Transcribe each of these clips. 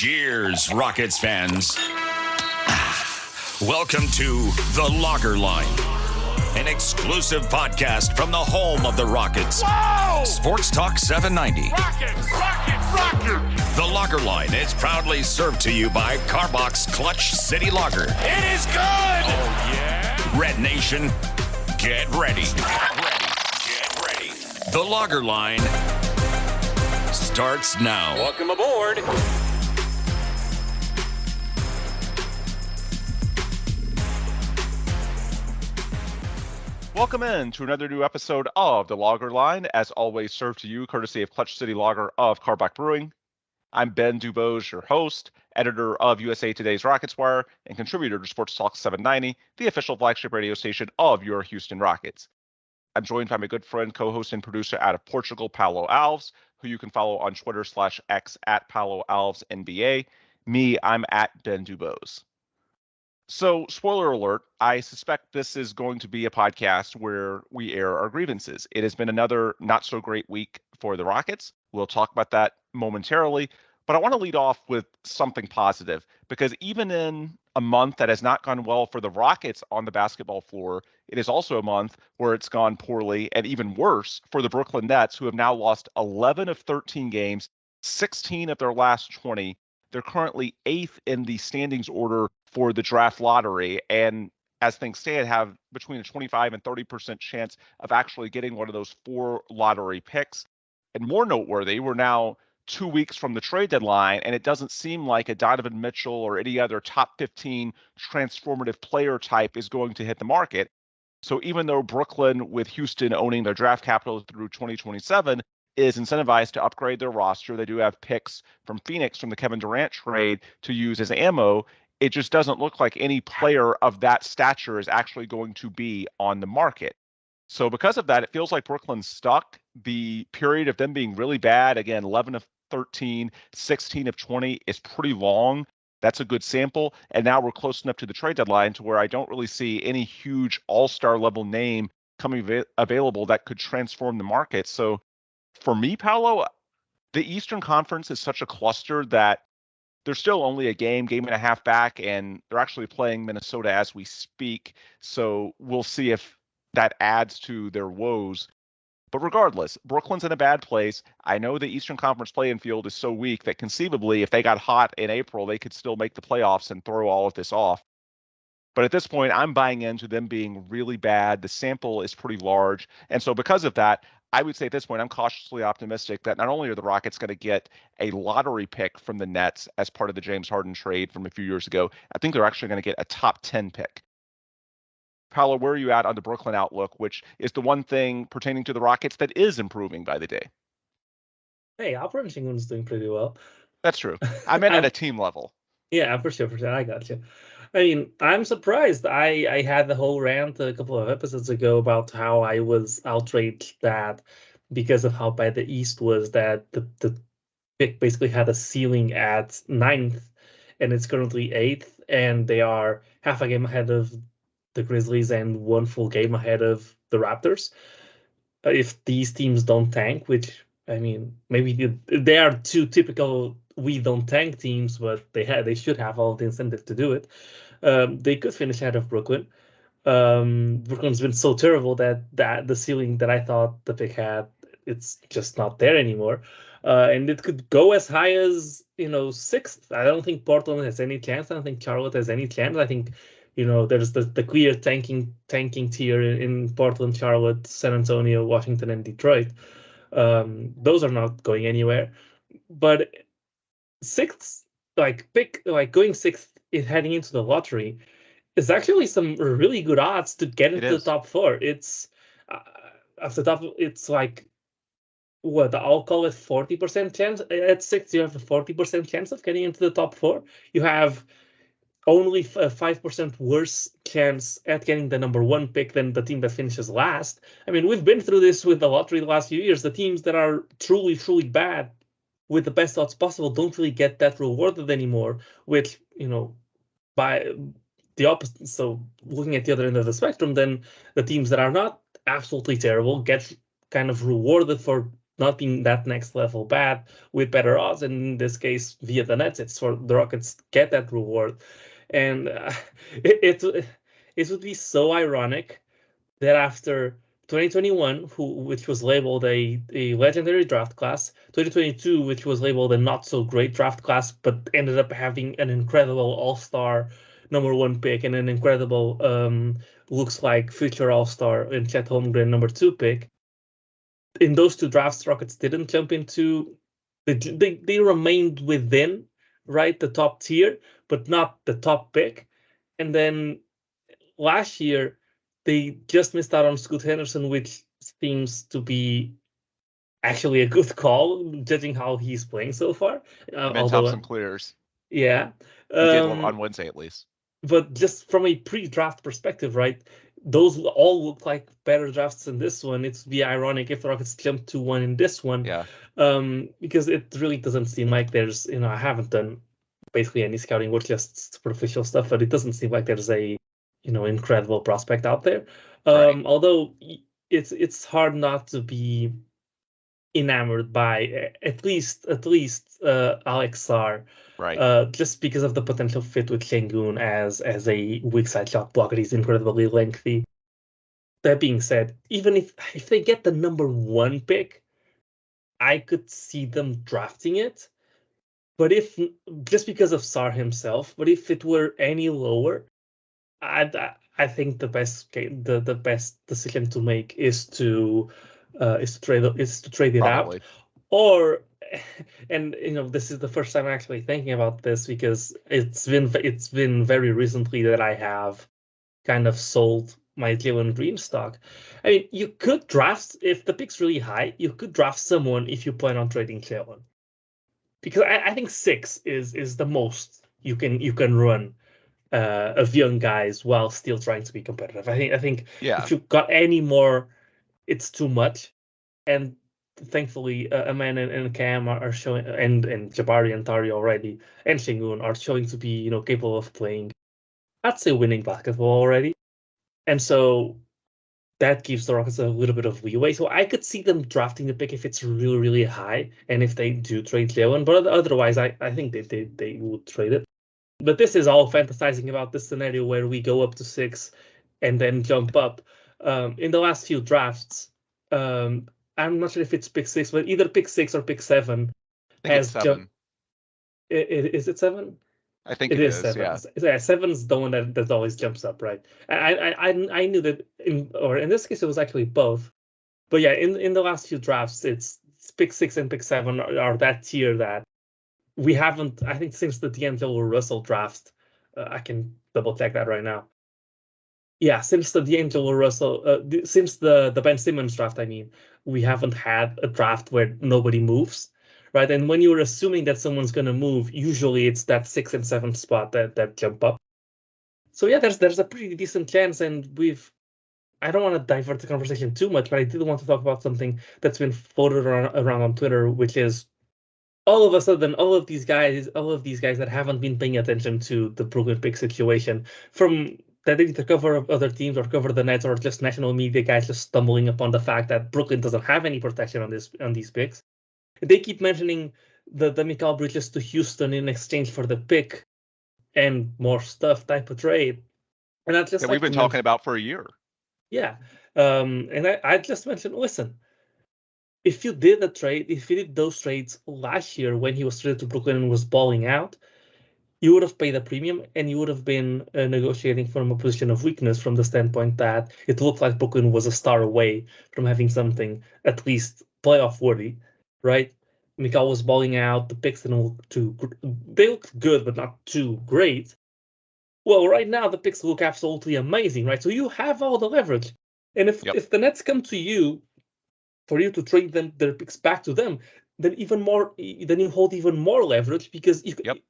Cheers, Rockets fans. Welcome to The Locker Line, an exclusive podcast from the home of the Rockets. Whoa! Sports Talk 790. Rockets! The Locker Line is proudly served to you by Carbox Clutch City Lager. It is good! Oh, yeah? Red Nation, get ready. Get ready. The Locker Line starts now. Welcome aboard. Welcome in to another new episode of The Lager Line, as always served to you courtesy of Clutch City Lager of Carbach Brewing. I'm Ben Dubose, your host, editor of USA Today's Rockets Wire, and contributor to Sports Talk 790, the official flagship radio station of your Houston Rockets. I'm joined by my good friend, co-host, and producer out of Portugal, Paulo Alves, who you can follow on Twitter /X at Paulo Alves NBA. Me, I'm at Ben Dubose. So, spoiler alert, I suspect this is going to be a podcast where we air our grievances. It has been another not-so-great week for the Rockets. We'll talk about that momentarily, but I want to lead off with something positive, because even in a month that has not gone well for the Rockets on the basketball floor, it is also a month where it's gone poorly, and even worse for the Brooklyn Nets, who have now lost 11 of 13 games, 16 of their last 20. They're currently 8th in the standings order for the draft lottery, and as things stand, have between a 25 and 30% chance of actually getting one of those 4 lottery picks. And more noteworthy, we're now 2 weeks from the trade deadline, and it doesn't seem like a Donovan Mitchell or any other top 15 transformative player type is going to hit the market. So even though Brooklyn, with Houston owning their draft capital through 2027, is incentivized to upgrade their roster, they do have picks from Phoenix from the Kevin Durant trade to use as ammo. It just doesn't look like any player of that stature is actually going to be on the market. So because of that, it feels like Brooklyn's stuck. The period of them being really bad, again, 11 of 13, 16 of 20 is pretty long. That's a good sample. And now we're close enough to the trade deadline to where I don't really see any huge all-star level name coming available that could transform the market. So for me, Paulo, the Eastern Conference is such a cluster that they're still only a game and a half back, and they're actually playing Minnesota as we speak. So we'll see if that adds to their woes. But regardless, Brooklyn's in a bad place. I know the Eastern Conference play-in field is so weak that conceivably, if they got hot in April, they could still make the playoffs and throw all of this off. But at this point, I'm buying into them being really bad. The sample is pretty large. And so because of that, I would say at this point, I'm cautiously optimistic that not only are the Rockets going to get a lottery pick from the Nets as part of the James Harden trade from a few years ago, I think they're actually going to get a top 10 pick. Paulo, where are you at on the Brooklyn outlook, which is the one thing pertaining to the Rockets that is improving by the day? Hey, Operation England's doing pretty well. That's true. I meant at a team level. Yeah, for sure. I got you. I mean, I'm surprised. I had the whole rant a couple of episodes ago about how I was outraged that because of how bad the East was, that the pick basically had a ceiling at 9th, and it's currently 8th, and they are half a game ahead of the Grizzlies and 1 full game ahead of the Raptors. If these teams don't tank, which, I mean, maybe they are 2 typical we don't tank teams, but they should have all the incentive to do it. They could finish ahead of Brooklyn. Brooklyn's been so terrible that the ceiling that I thought the pick had, it's just not there anymore. And it could go as high as 6th. I don't think Portland has any chance. I don't think Charlotte has any chance. I think there's the clear tanking tier in Portland, Charlotte, San Antonio, Washington, and Detroit. Those are not going anywhere. But 6th, going 6th heading into the lottery is actually some really good odds to get into the top 4. It's at the top. It's like I'll call it 40% chance. At 6th, you have a 40% chance of getting into the top 4. You have only a 5% worse chance at getting the number 1 pick than the team that finishes last. I mean, we've been through this with the lottery the last few years. The teams that are truly, truly bad with the best odds possible don't really get that rewarded anymore, which, by the opposite. So looking at the other end of the spectrum, then the teams that are not absolutely terrible get kind of rewarded for not being that next level bad with better odds. And in this case, via the Nets, it's for the Rockets get that reward. And it would be so ironic that after 2021, which was labeled a legendary draft class, 2022, which was labeled a not so great draft class, but ended up having an incredible all-star #1 pick and an incredible looks like future all-star in Chet Holmgren #2 pick. In those two drafts, Rockets didn't jump into they remained within the top tier, but not the top pick. And then last year, they just missed out on Scoot Henderson, which seems to be actually a good call, judging how he's playing so far. Thompson clears. Yeah. He did on Wednesday, at least. But just from a pre-draft perspective, right, those all look like better drafts than this one. It's be ironic if the Rockets jump to one in this one. Yeah. Because it really doesn't seem like there's, I haven't done basically any scouting work, just superficial stuff, but it doesn't seem like there's a incredible prospect out there. Right. Although it's hard not to be enamored by at least Alex Sarr, right? Just because of the potential fit with Şengün as a weak side shot blocker. He's incredibly lengthy. That being said, even if they get the #1 pick, I could see them drafting it. But if just because of Sarr himself, but if it were any lower, I think the best decision to make is to trade it Probably. out, or and this is the first time I'm actually thinking about this, because it's been very recently that I have kind of sold my Jalen Green stock. I mean, you could draft, if the pick's really high, you could draft someone if you plan on trading Jalen, because I think 6 is the most you can run of young guys while still trying to be competitive. I think if you got any more, it's too much. And thankfully, Aman and Cam are showing, and Jabari and Tari already, and Şengün are showing to be capable of playing, I'd say, winning basketball already. And so that gives the Rockets a little bit of leeway. So I could see them drafting the pick if it's really, really high, and if they do trade Jalen. But otherwise, I think they would trade it. But this is all fantasizing about this scenario where we go up to 6 and then jump up. In the last few drafts, I'm not sure if it's pick 6, but either pick 6 or pick 7 I think it's 7. Is it 7? I think it is 7. Yeah. 7's the one that always jumps up, right? I knew that in this case it was actually both. But yeah, in the last few drafts, it's pick 6 and pick 7 are that tier that we haven't, I think, since the D'Angelo Russell draft. I can double check that right now. Yeah, since the D'Angelo Russell, since the Ben Simmons draft, I mean, we haven't had a draft where nobody moves, right? And when you're assuming that someone's going to move, usually it's that 6 and 7 spot that jump up. So yeah, there's a pretty decent chance, and I don't want to divert the conversation too much, but I did want to talk about something that's been floated around on Twitter, which is all of a sudden, all of these guys that haven't been paying attention to the Brooklyn pick situation, from that either cover other teams or cover the Nets or just national media guys just stumbling upon the fact that Brooklyn doesn't have any protection on these picks. They keep mentioning the Mikal Bridges to Houston in exchange for the pick and more stuff type of trade. And I just we've been talking about for a year. Yeah. And I just mentioned, listen, if you did those trades last year when he was traded to Brooklyn and was balling out, you would have paid a premium, and you would have been negotiating from a position of weakness, from the standpoint that it looked like Brooklyn was a star away from having something at least playoff worthy, right? Mikal was balling out. The picks didn't look they looked good, but not too great. Well, right now the picks look absolutely amazing, right? So you have all the leverage, and if the Nets come to you for you to trade their picks back to them, then you hold even more leverage, because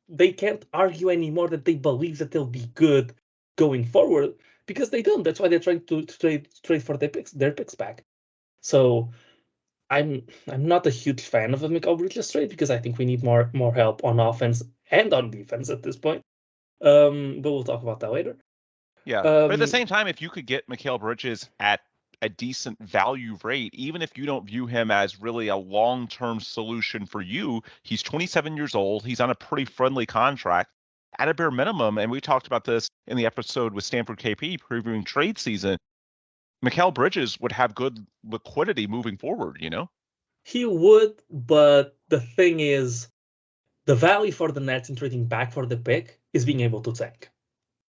they can't argue anymore that they believe that they'll be good going forward, because they don't. That's why they're trying to trade for their picks back. So I'm not a huge fan of a Mikal Bridges trade, because I think we need more help on offense and on defense at this point. But we'll talk about that later. Yeah, but at the same time, if you could get Mikal Bridges at a decent value rate, even if you don't view him as really a long-term solution for you. He's 27 years old. He's on a pretty friendly contract at a bare minimum. And we talked about this in the episode with Stanford KP previewing trade season. Mikal Bridges would have good liquidity moving forward, you know? He would, but the thing is, the value for the Nets in trading back for the pick is being able to tank.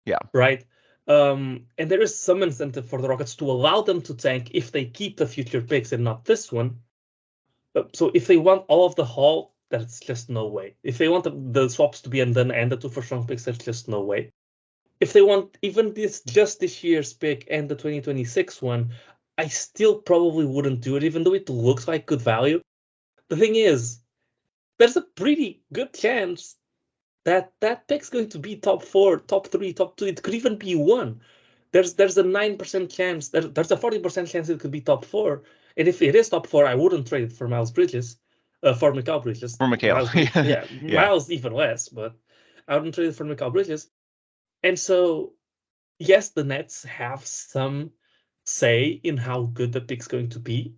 Yeah. Right? And there is some incentive for the Rockets to allow them to tank if they keep the future picks and not this one. So if they want all of the haul, there's just no way. If they want the swaps to be undone and the 2 first-round picks, there's just no way. If they want even this year's pick and the 2026 one, I still probably wouldn't do it, even though it looks like good value. The thing is, there's a pretty good chance that pick's going to be top 4, top 3, top 2. It could even be 1. There's a 9% chance. There's a 40% chance it could be top 4. And if it is top 4, I wouldn't trade it for Miles Bridges, for Mikal Bridges. For Mikal, yeah, Miles even less, but I wouldn't trade it for Mikal Bridges. And so, yes, the Nets have some say in how good the pick's going to be.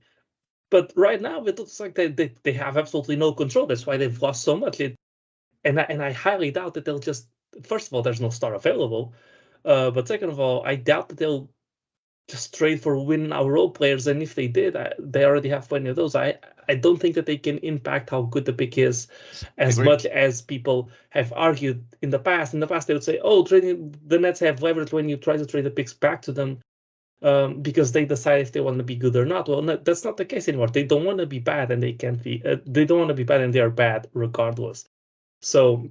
But right now, it looks like they have absolutely no control. That's why they've lost so much. And I highly doubt that they'll just. First of all, there's no star available. But second of all, I doubt that they'll just trade for win our role players. And if they did, they already have plenty of those. I don't think that they can impact how good the pick is as much as people have argued in the past. In the past, they would say, "Oh, trading the Nets have leverage when you try to trade the picks back to them." Because they decide if they want to be good or not. Well, no, that's not the case anymore. They don't want to be bad, and they can't be. They don't want to be bad, and they are bad regardless. So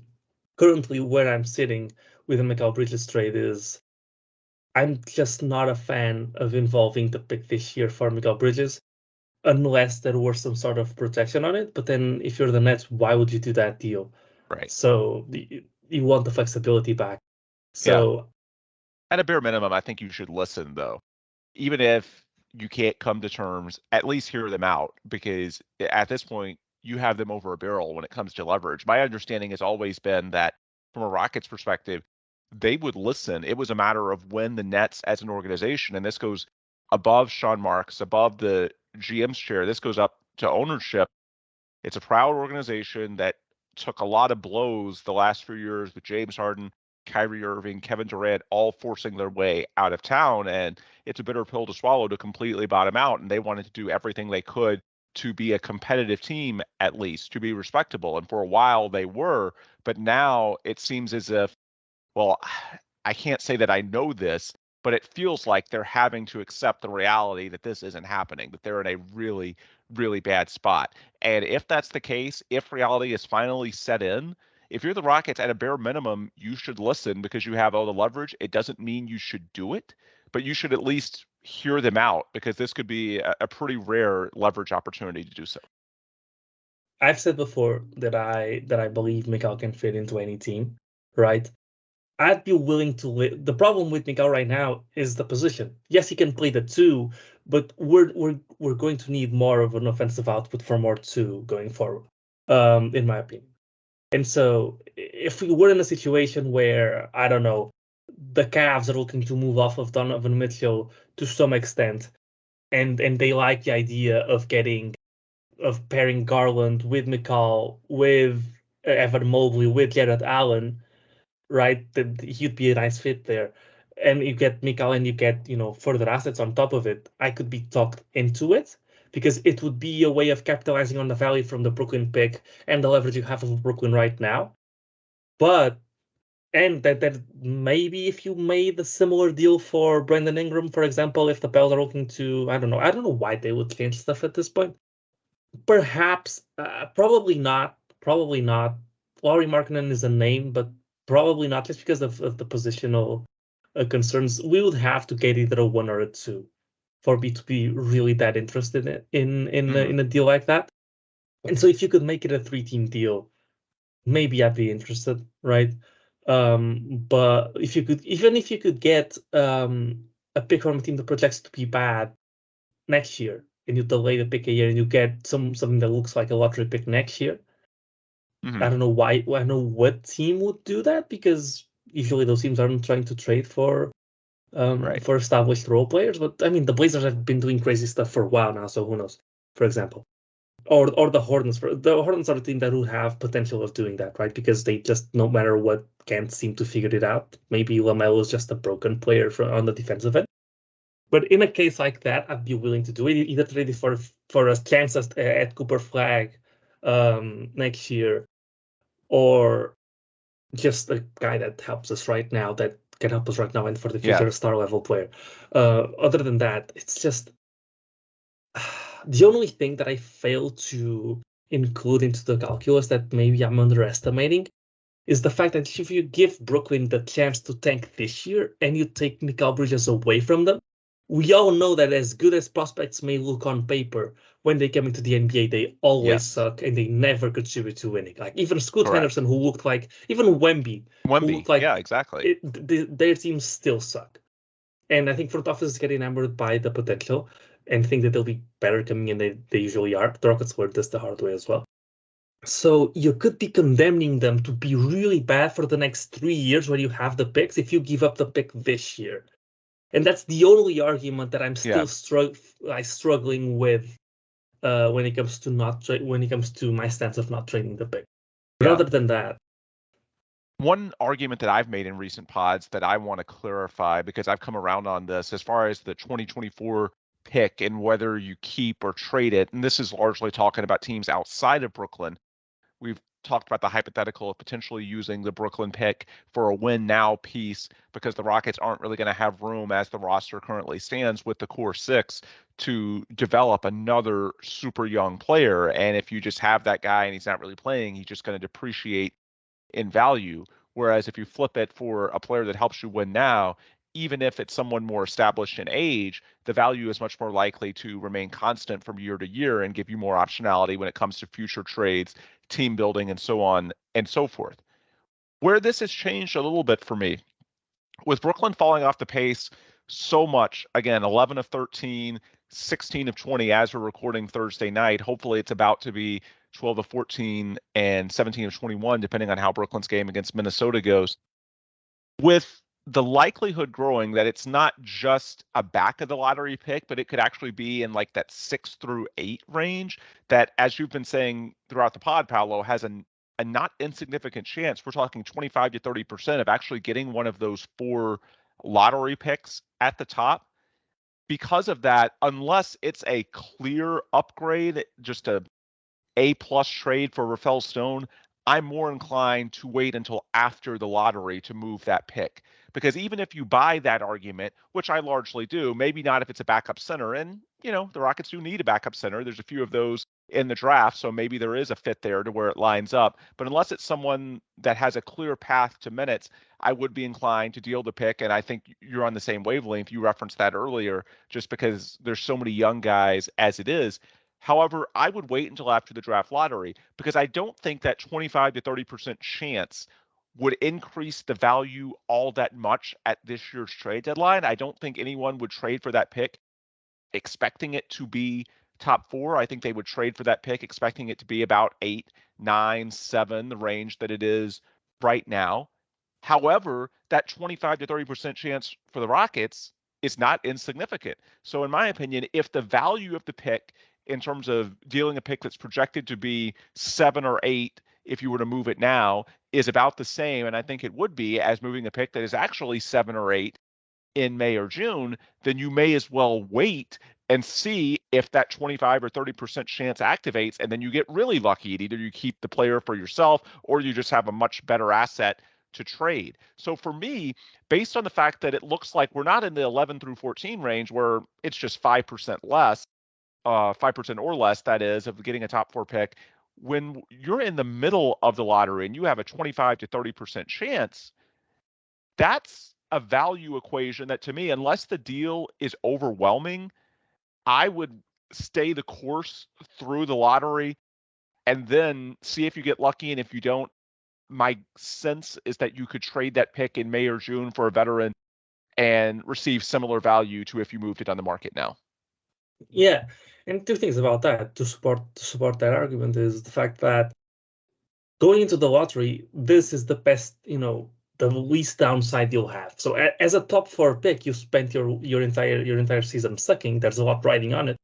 currently, where I'm sitting with the Mikal Bridges trade is, I'm just not a fan of involving the pick this year for Mikal Bridges, unless there were some sort of protection on it. But then, if you're the Nets, why would you do that deal? Right. So you want the flexibility back. So at a bare minimum, I think you should listen, though. Even if you can't come to terms, at least hear them out, because at this point, you have them over a barrel when it comes to leverage. My understanding has always been that from a Rockets perspective, they would listen. It was a matter of when the Nets as an organization, and this goes above Sean Marks, above the GM's chair, this goes up to ownership. It's a proud organization that took a lot of blows the last few years with James Harden, Kyrie Irving, Kevin Durant, all forcing their way out of town. And it's a bitter pill to swallow to completely bottom out. And they wanted to do everything they could to be a competitive team, at least, to be respectable. And for a while they were. But now it seems as if, well, I can't say that I know this, but it feels like they're having to accept the reality that this isn't happening, that they're in a really, really bad spot. And if that's the case, if reality is finally set in, if you're the Rockets, at a bare minimum, you should listen because you have all the leverage. It doesn't mean you should do it, but you should at least hear them out, because this could be a pretty rare leverage opportunity to do so. I've said before that I believe Mikal can fit into any team, right? I'd be willing to. The problem with Mikal right now is the position. Yes, he can play the 2, but we're going to need more of an offensive output from our 2 going forward, in my opinion. And so, if we were in a situation where, I don't know, the Cavs are looking to move off of Donovan Mitchell to some extent, and they like the idea of pairing Garland with Mikal, with Evan Mobley, with Jared Allen, right? That he'd be a nice fit there. And you get Mikal and you get, further assets on top of it. I could be talked into it, because it would be a way of capitalizing on the value from the Brooklyn pick and the leverage you have of Brooklyn right now. And that maybe if you made a similar deal for Brandon Ingram, for example, if the Pels are looking to, I don't know why they would change stuff at this point. Perhaps, probably not. Lauri Markkanen is a name, but probably not, just because of the positional concerns. We would have to get either a 1 or a 2 for me to be really that interested in a deal like that. And so if you could make it a 3-team deal, maybe I'd be interested, right? But if you could get a pick from a team that projects to be bad next year, and you delay the pick a year, and you get something that looks like a lottery pick next year, I don't know why. I don't know what team would do that, because usually those teams aren't trying to trade for Right. for established role players. But I mean, the Blazers have been doing crazy stuff for a while now, so who knows? For example, or the Hornets. The Hornets are a team that would have potential of doing that, right? Because they just, no matter what, can't seem to figure it out. Maybe LaMelo is just a broken player on the defensive end. But in a case like that, I'd be willing to do it. Either trade it for a chance at Cooper Flag next year, or just a guy that helps us right now, that can help us right now, and for the future, Yeah. a star level player. Other than that, it's just the only thing that I fail to include into the calculus that maybe I'm underestimating is the fact that if you give Brooklyn the chance to tank this year and you take Mikal Bridges away from them, we all know that as good as prospects may look on paper, when they come into the NBA, they always Yes. suck and they never contribute to winning. Like even Scoot Correct. Henderson, who looked like, even Wemby, who Wemby. looked like Yeah, exactly. their teams still suck. And I think front office is getting enamored by the potential and think that they'll be better coming in than they usually are. The Rockets learned this the hard way as well. So you could be condemning them to be really bad for the next 3 years when you have the picks if you give up the pick this year. And that's the only argument that I'm still struggling with when it comes to my stance of not trading the pick. But other than that, one argument that I've made in recent pods that I want to clarify, because I've come around on this as far as the 2024 pick and whether you keep or trade it, and this is largely talking about teams outside of Brooklyn. We've talked about the hypothetical of potentially using the Brooklyn pick for a win now piece because the Rockets aren't really going to have room as the roster currently stands with the core six to develop another super young player. And if you just have that guy and he's not really playing, he's just going to depreciate in value. Whereas if you flip it for a player that helps you win now, even if it's someone more established in age, the value is much more likely to remain constant from year to year and give you more optionality when it comes to future trades, team building, and so on and so forth. Where this has changed a little bit for me, with Brooklyn falling off the pace so much, again, 11 of 13, 16 of 20 as we're recording Thursday night. Hopefully it's about to be 12 of 14 and 17 of 21, depending on how Brooklyn's game against Minnesota goes. With the likelihood growing that it's not just a back of the lottery pick, but it could actually be in like that 6 through 8 range, that, as you've been saying throughout the pod, Paulo, has a not insignificant chance. We're talking 25 to 30% of actually getting one of those 4 lottery picks at the top. Because of that, unless it's a clear upgrade, just A+ trade for Rafael Stone, I'm more inclined to wait until after the lottery to move that pick. Because even if you buy that argument, which I largely do, maybe not if it's a backup center, and the Rockets do need a backup center. There's a few of those in the draft, so maybe there is a fit there to where it lines up. But unless it's someone that has a clear path to minutes, I would be inclined to deal the pick. And I think you're on the same wavelength. You referenced that earlier, just because there's so many young guys as it is. However, I would wait until after the draft lottery, because I don't think that 25 to 30% chance would increase the value all that much at this year's trade deadline. I don't think anyone would trade for that pick expecting it to be top 4. I think they would trade for that pick expecting it to be about 8, 9, 7, the range that it is right now. However, that 25 to 30% chance for the Rockets is not insignificant. So in my opinion, if the value of the pick in terms of dealing a pick that's projected to be 7 or 8, if you were to move it now, is about the same, and I think it would be, as moving a pick that is actually 7 or 8 in May or June, then you may as well wait and see if that 25 or 30% chance activates, and then you get really lucky. Either you keep the player for yourself or you just have a much better asset to trade. So for me, based on the fact that it looks like we're not in the 11 through 14 range where it's just 5% less, 5% or less, that is, of getting a top 4 pick, when you're in the middle of the lottery and you have a 25 to 30% chance, that's a value equation that, to me, unless the deal is overwhelming, I would stay the course through the lottery and then see if you get lucky. And if you don't, my sense is that you could trade that pick in May or June for a veteran and receive similar value to if you moved it on the market now. Yeah, and two things about that to support that argument is the fact that going into the lottery, this is the best, the least downside you'll have. So as a top 4 pick, you spent your entire season sucking. There's a lot riding on it.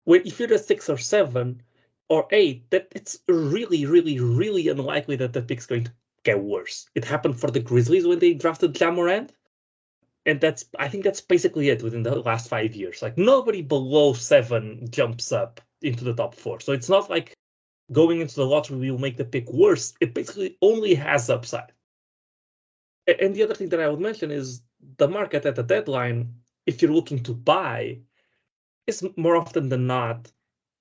Where if you're a 6 or 7 or 8, that it's really, really, really unlikely that the pick's going to get worse. It happened for the Grizzlies when they drafted Ja Morant. And I think that's basically it within the last 5 years. Like nobody below 7 jumps up into the top 4. So it's not like going into the lottery will make the pick worse. It basically only has upside. And the other thing that I would mention is the market at the deadline, if you're looking to buy, is more often than not,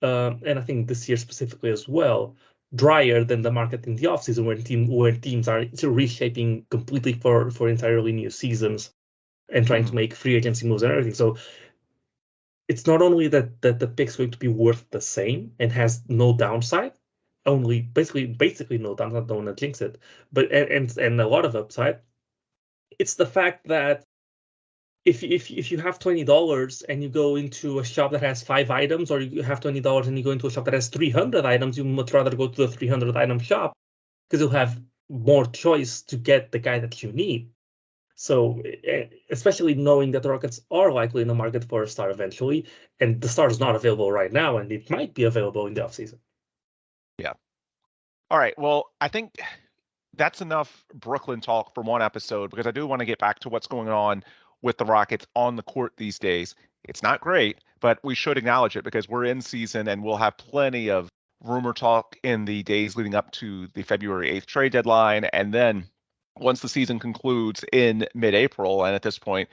and I think this year specifically as well, drier than the market in the offseason where teams are reshaping completely for entirely new seasons and trying to make free agency moves and everything. So it's not only that the pick's going to be worth the same and has no downside, only basically no downside, don't want to jinx it, but and a lot of upside. It's the fact that if you have $20 and you go into a shop that has 5 items, or you have $20 and you go into a shop that has 300 items, you much rather go to the 300 item shop because you'll have more choice to get the guy that you need. So, especially knowing that the Rockets are likely in the market for a star eventually, and the star is not available right now, and it might be available in the offseason. Yeah. All right. Well, I think that's enough Brooklyn talk for one episode, because I do want to get back to what's going on with the Rockets on the court these days. It's not great, but we should acknowledge it because we're in season and we'll have plenty of rumor talk in the days leading up to the February 8th trade deadline. And then once the season concludes in mid-April, and at this point,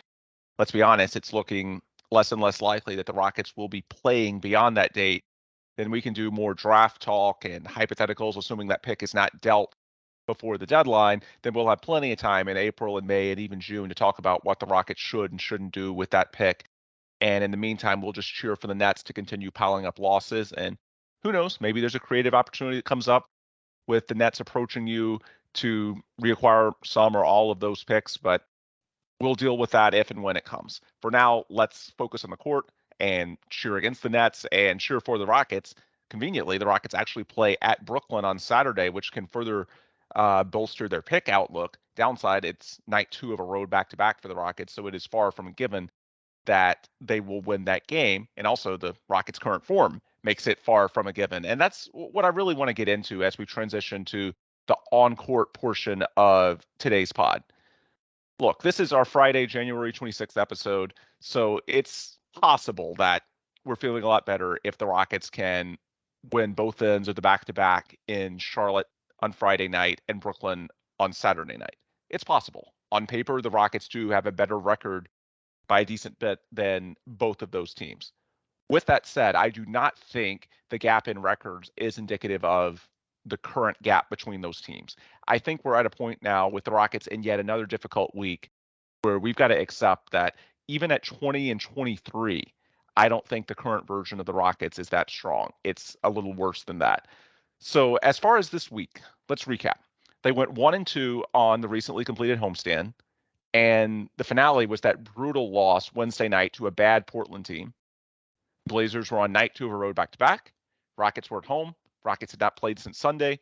let's be honest, it's looking less and less likely that the Rockets will be playing beyond that date, then we can do more draft talk and hypotheticals, assuming that pick is not dealt before the deadline. Then we'll have plenty of time in April and May and even June to talk about what the Rockets should and shouldn't do with that pick. And in the meantime, we'll just cheer for the Nets to continue piling up losses. And who knows, maybe there's a creative opportunity that comes up with the Nets approaching you to reacquire some or all of those picks, but we'll deal with that if and when it comes. For now, let's focus on the court and cheer against the Nets and cheer for the Rockets. Conveniently, the Rockets actually play at Brooklyn on Saturday, which can further bolster their pick outlook. Downside, it's night 2 of a road back-to-back for the Rockets, so it is far from a given that they will win that game. And also the Rockets' current form makes it far from a given. And that's what I really want to get into as we transition to the on-court portion of today's pod. Look, this is our Friday, January 26th episode, so it's possible that we're feeling a lot better if the Rockets can win both ends of the back-to-back in Charlotte on Friday night and Brooklyn on Saturday night. It's possible. On paper, the Rockets do have a better record by a decent bit than both of those teams. With that said, I do not think the gap in records is indicative of the current gap between those teams. I think we're at a point now with the Rockets in yet another difficult week where we've got to accept that even at 20 and 23, I don't think the current version of the Rockets is that strong. It's a little worse than that. So as far as this week, let's recap. They went 1-2 on the recently completed homestand, and the finale was that brutal loss Wednesday night to a bad Portland team. Blazers were on night 2 of a road back-to-back. Rockets were at home. Rockets had not played since Sunday,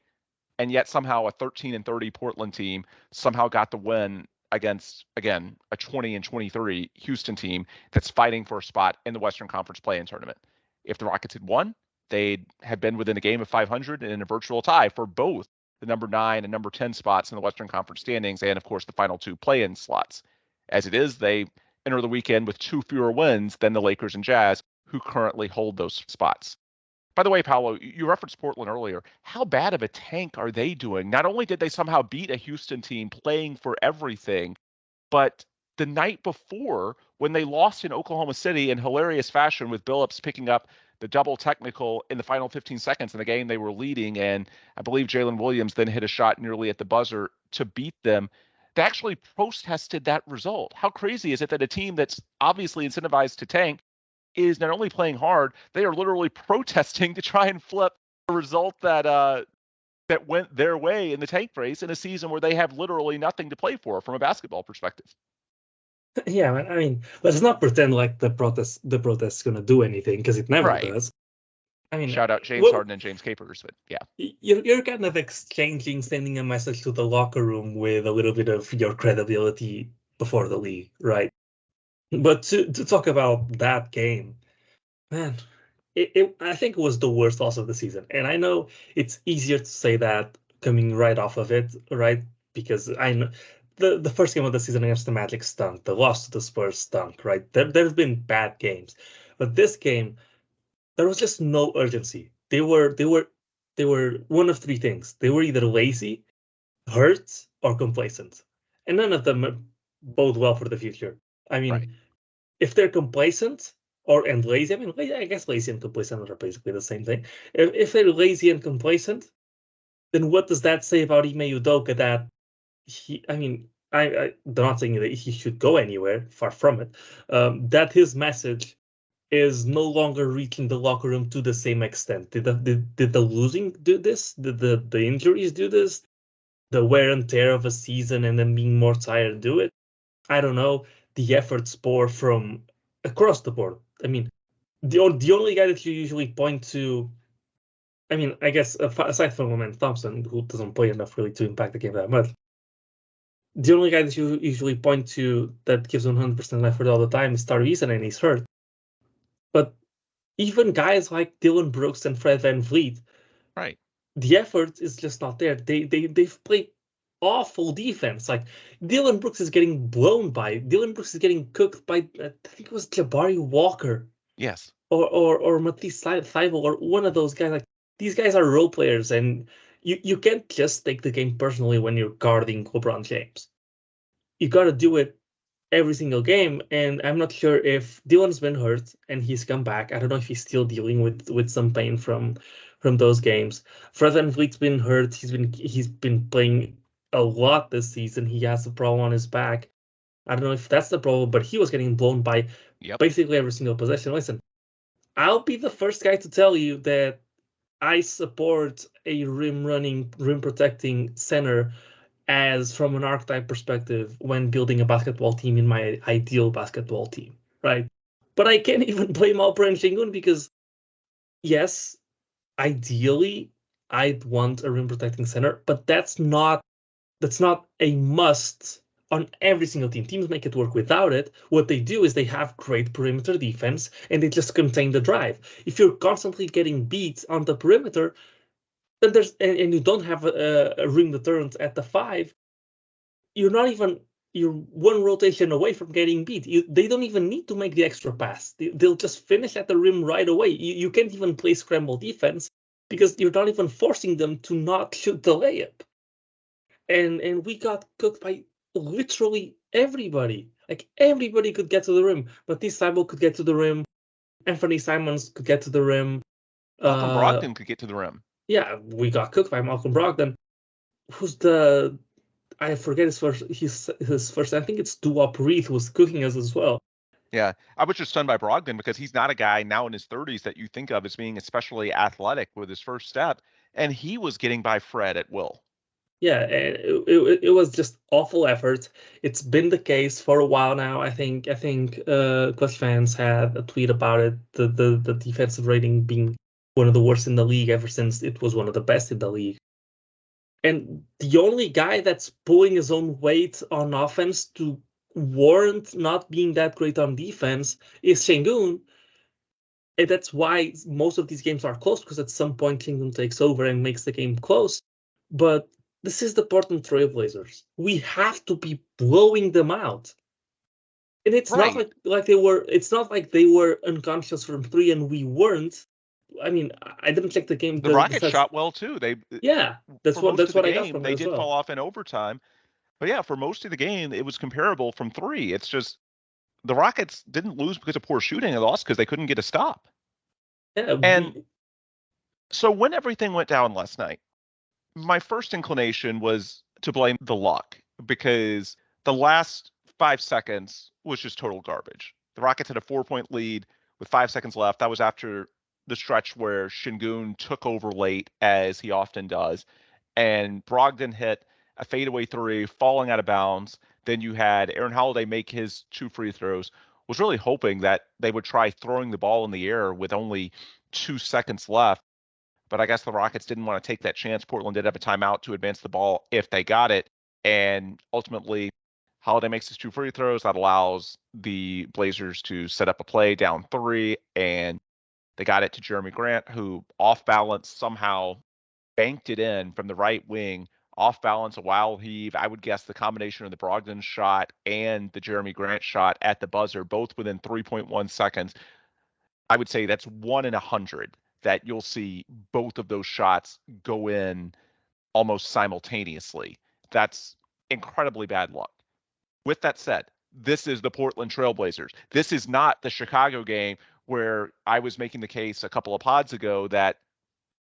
and yet somehow a 13-30 Portland team somehow got the win against, again, a 20 and 23 Houston team that's fighting for a spot in the Western Conference play-in tournament. If the Rockets had won, they'd have been within a game of 500 and in a virtual tie for both the number 9 and number 10 spots in the Western Conference standings, and of course the final 2 play-in slots. As it is, they enter the weekend with 2 fewer wins than the Lakers and Jazz, who currently hold those spots. By the way, Paulo, you referenced Portland earlier. How bad of a tank are they doing? Not only did they somehow beat a Houston team playing for everything, but the night before, when they lost in Oklahoma City in hilarious fashion with Billups picking up the double technical in the final 15 seconds in the game they were leading, and I believe Jalen Williams then hit a shot nearly at the buzzer to beat them, they actually protested that result. How crazy is it that a team that's obviously incentivized to tank is not only playing hard, they are literally protesting to try and flip a result that went their way in the tank race in a season where they have literally nothing to play for from a basketball perspective. Yeah, I mean, let's not pretend like the protest is going to do anything, because it never does. I mean, Shout out James well, Harden and James Capers, but yeah. you're kind of sending a message to the locker room with a little bit of your credibility before the league, right? But to talk about that game, man, I think it was the worst loss of the season. And I know it's easier to say that coming right off of it, right? Because I know the first game of the season against the Magic stunk. The loss to the Spurs stunk, right? There's been bad games. But this game, there was just no urgency. They were one of three things. They were either lazy, hurt, or complacent. And none of them bode well for the future. I mean, Right. if they're complacent and lazy, I mean, I guess lazy and complacent are basically the same thing. If they're lazy and complacent, then what does that say about Ime Udoka? That I mean, I'm not saying that he should go anywhere, far from it. That his message is no longer reaching the locker room to the same extent. Did the losing do this? Did the injuries do this? The wear and tear of a season and then being more tired do it? I don't know. The efforts pour from across the board. I mean, the only guy that you usually point to, I mean, I guess aside from Lament Thompson, who doesn't play enough really to impact the game that much, the only guy that you usually point to that gives 100% effort all the time is Eason, and he's hurt. But even guys like Dylan Brooks and Fred VanVleet, Right. the effort is just not there. They've played awful defense. Like Dylan Brooks is getting blown by. Dylan Brooks is getting cooked by. I think it was Jabari Walker. Yes. Or Matisse Thybulle or one of those guys. Like these guys are role players, and you can't just take the game personally when you're guarding LeBron James. You got to do it every single game, and I'm not sure if Dylan's been hurt and he's come back. I don't know if he's still dealing with some pain from those games. Fred VanVleet's been hurt. He's been playing a lot this season. He has a problem on his back. I don't know if that's the problem, but he was getting blown by basically every single possession. Listen, I'll be the first guy to tell you that I support a rim protecting center as from an archetype perspective when building a basketball team in my ideal basketball team, right? But I can't even blame Alperen Şengün because, yes, ideally I'd want a rim protecting center, but that's not a must on every single team. Teams make it work without it. What they do is they have great perimeter defense and they just contain the drive. If you're constantly getting beat on the perimeter, then and you don't have a rim deterrent at the 5, you're one rotation away from getting beat. They don't even need to make the extra pass. They'll just finish at the rim right away. You can't even play scramble defense because you're not even forcing them to not shoot the layup. And we got cooked by literally everybody. Like everybody could get to the rim. But this Thybulle could get to the rim. Anthony Simons could get to the rim. Malcolm Brogdon could get to the rim. Yeah, we got cooked by Malcolm Brogdon. Who's I forget his first. I think it's Duop Reed who was cooking us as well. Yeah, I was just stunned by Brogdon because he's not a guy now in his 30s that you think of as being especially athletic with his first step, and he was getting by Fred at will. Yeah, and it was just awful effort. It's been the case for a while now. I think Clutch fans had a tweet about it. The defensive rating being one of the worst in the league ever since it was one of the best in the league. And the only guy that's pulling his own weight on offense to warrant not being that great on defense is Şengün. And that's why most of these games are close, because at some point Şengün takes over and makes the game close. But this is the Portland Trailblazers. We have to be blowing them out. And it's not like they were. It's not like they were unconscious from 3 and we weren't. I mean, I didn't check the game. The Rockets shot well too. That's what I got from they did well. fall off in overtime. But yeah, for most of the game, it was comparable from 3. It's just the Rockets didn't lose because of poor shooting. They lost because they couldn't get a stop. Yeah, and so when everything went down last night, my first inclination was to blame the luck because the last 5 seconds was just total garbage. The Rockets had a 4-point lead with 5 seconds left. That was after the stretch where Şengün took over late, as he often does, and Brogdon hit a fadeaway 3, falling out of bounds. Then you had Aaron Holiday make his 2 free throws. Was really hoping that they would try throwing the ball in the air with only 2 seconds left. But I guess the Rockets didn't want to take that chance. Portland did have a timeout to advance the ball if they got it. And ultimately, Holiday makes his 2 free throws. That allows the Blazers to set up a play down 3. And they got it to Jeremy Grant, who off balance somehow banked it in from the right wing. Off balance, a wild heave. I would guess the combination of the Brogdon shot and the Jeremy Grant shot at the buzzer, both within 3.1 seconds. I would say that's 1 in 100 that you'll see both of those shots go in almost simultaneously. That's incredibly bad luck. With that said, this is the Portland Trailblazers. This is not the Chicago game where I was making the case a couple of pods ago that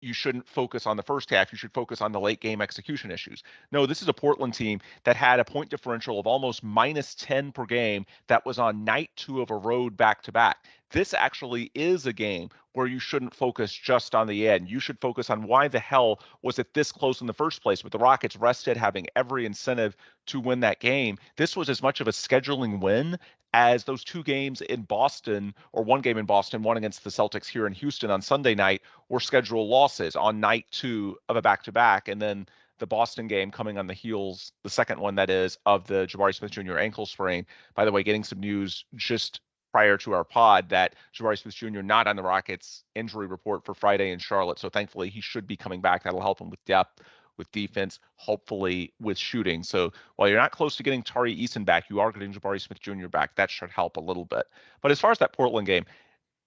you shouldn't focus on the first half. You should focus on the late game execution issues. No, this is a Portland team that had a point differential of almost -10 per game that was on night 2 of a road back-to-back. This actually is a game where you shouldn't focus just on the end. You should focus on why the hell was it this close in the first place with the Rockets rested, having every incentive to win that game. This was as much of a scheduling win as those 2 games in Boston, or 1 game in Boston, one against the Celtics here in Houston on Sunday night, were scheduled losses on night 2 of a back-to-back. And then the Boston game coming on the heels, the second one that is, of the Jabari Smith Jr. ankle sprain. By the way, getting some news just prior to our pod that Jabari Smith Jr. not on the Rockets injury report for Friday in Charlotte. So thankfully he should be coming back. That'll help him with depth, with defense, hopefully with shooting. So while you're not close to getting Tari Eason back, you are getting Jabari Smith Jr. back. That should help a little bit. But as far as that Portland game,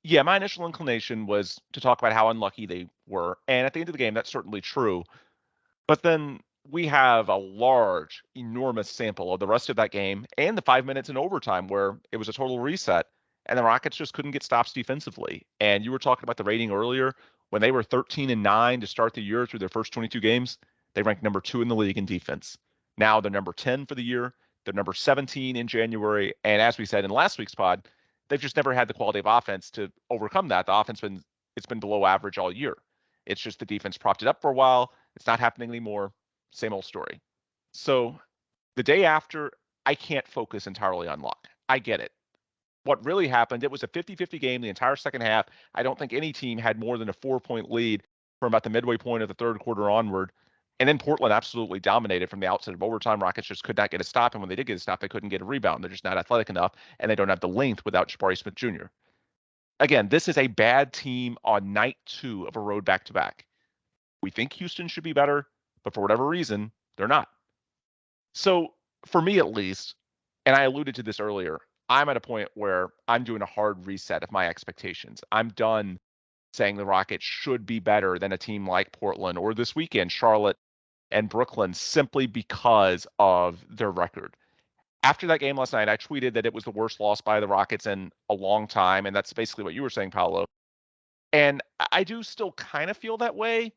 yeah, my initial inclination was to talk about how unlucky they were. And at the end of the game, that's certainly true. But then we have a large, enormous sample of the rest of that game and the 5 minutes in overtime where it was a total reset and the Rockets just couldn't get stops defensively. And you were talking about the rating earlier. When they were 13-9 to start the year through their first 22 games, they ranked number 2 in the league in defense. Now they're number 10 for the year. They're number 17 in January. And as we said in last week's pod, they've just never had the quality of offense to overcome that. The offense it's been below average all year. It's just the defense propped it up for a while. It's not happening anymore. Same old story. So the day after, I can't focus entirely on luck. I get it. What really happened, it was a 50-50 game the entire second half. I don't think any team had more than a 4-point lead from about the midway point of the third quarter onward. And then Portland absolutely dominated from the outset of overtime. Rockets just could not get a stop. And when they did get a stop, they couldn't get a rebound. They're just not athletic enough, and they don't have the length without Jabari Smith Jr. Again, this is a bad team on night 2 of a road back-to-back. We think Houston should be better, but for whatever reason, they're not. So for me at least, and I alluded to this earlier, I'm at a point where I'm doing a hard reset of my expectations. I'm done saying the Rockets should be better than a team like Portland or this weekend, Charlotte and Brooklyn, simply because of their record. After that game last night, I tweeted that it was the worst loss by the Rockets in a long time, and that's basically what you were saying, Paulo. And I do still kind of feel that way,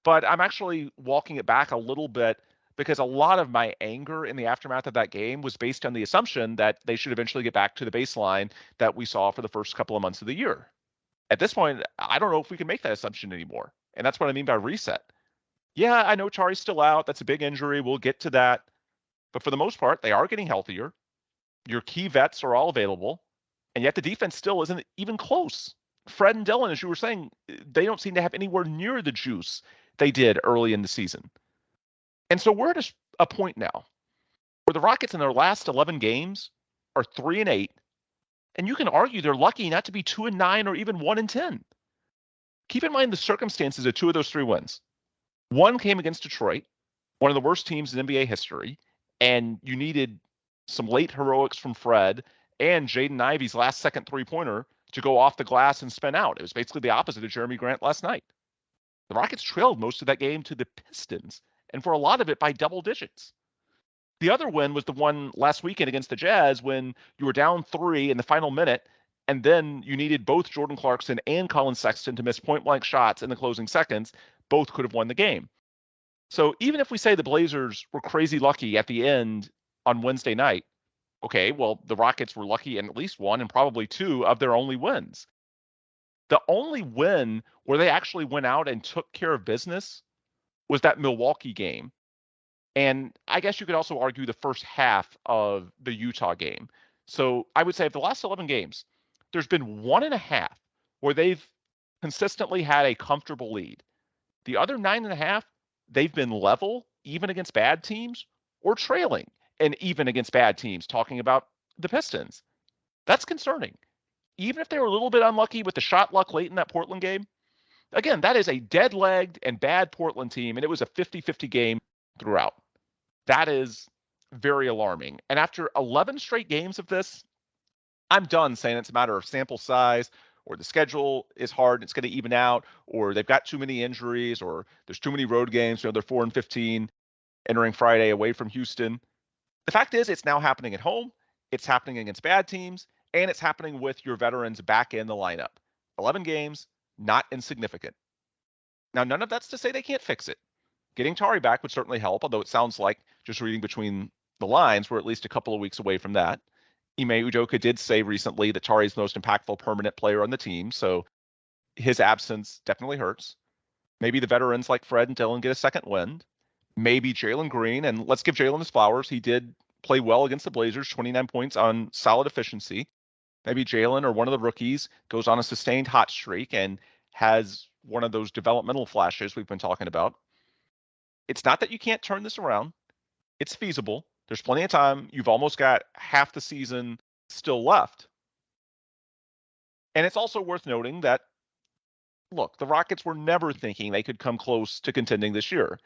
but I'm actually walking it back a little bit because a lot of my anger in the aftermath of that game was based on the assumption that they should eventually get back to the baseline that we saw for the first couple of months of the year. At this point, I don't know if we can make that assumption anymore. And that's what I mean by reset. Yeah, I know Tari's still out. That's a big injury. We'll get to that. But for the most part, they are getting healthier. Your key vets are all available. And yet the defense still isn't even close. Fred and Dillon, as you were saying, they don't seem to have anywhere near the juice they did early in the season. And so we're at a point now where the Rockets in their last 11 games are 3-8. And you can argue they're lucky not to be 2-9 or even 1-10. Keep in mind the circumstances of 2 of those 3 wins. One came against Detroit, one of the worst teams in NBA history, and you needed some late heroics from Fred and Jaden Ivey's last second 3-pointer to go off the glass and spin out. It was basically the opposite of Jeremy Grant last night. The Rockets trailed most of that game to the Pistons, and for a lot of it by double digits. The other win was the one last weekend against the Jazz when you were down 3 in the final minute, and then you needed both Jordan Clarkson and Colin Sexton to miss point-blank shots in the closing seconds. Both could have won the game. So even if we say the Blazers were crazy lucky at the end on Wednesday night, okay, well, the Rockets were lucky in at least 1 and probably 2 of their only wins. The only win where they actually went out and took care of business was that Milwaukee game. And I guess you could also argue the first half of the Utah game. So I would say of the last 11 games, there's been 1.5 where they've consistently had a comfortable lead. The other 9.5, they've been level, even against bad teams, or trailing, and even against bad teams, talking about the Pistons. That's concerning. Even if they were a little bit unlucky with the shot luck late in that Portland game, again, that is a dead-legged and bad Portland team, and it was a 50-50 game throughout. That is very alarming. And after 11 straight games of this, I'm done saying it's a matter of sample size, or the schedule is hard and it's going to even out, or they've got too many injuries, or there's too many road games. They're 4-15 entering Friday away from Houston. The fact is, it's now happening at home. It's happening against bad teams, and it's happening with your veterans back in the lineup. 11 games, not insignificant. Now, none of that's to say they can't fix it. Getting Tari back would certainly help, although it sounds like, just reading between the lines, we're at least a couple of weeks away from that. Ime Udoka did say recently that Tari's the most impactful permanent player on the team, so his absence definitely hurts. Maybe the veterans like Fred and Dylan get a second wind. Maybe Jalen Green, and let's give Jalen his flowers. He did play well against the Blazers, 29 points on solid efficiency. Maybe Jalen or one of the rookies goes on a sustained hot streak and has one of those developmental flashes we've been talking about. It's not that you can't turn this around. It's feasible. There's plenty of time. You've almost got half the season still left. And it's also worth noting that, look, the Rockets were never thinking they could come close to contending this year.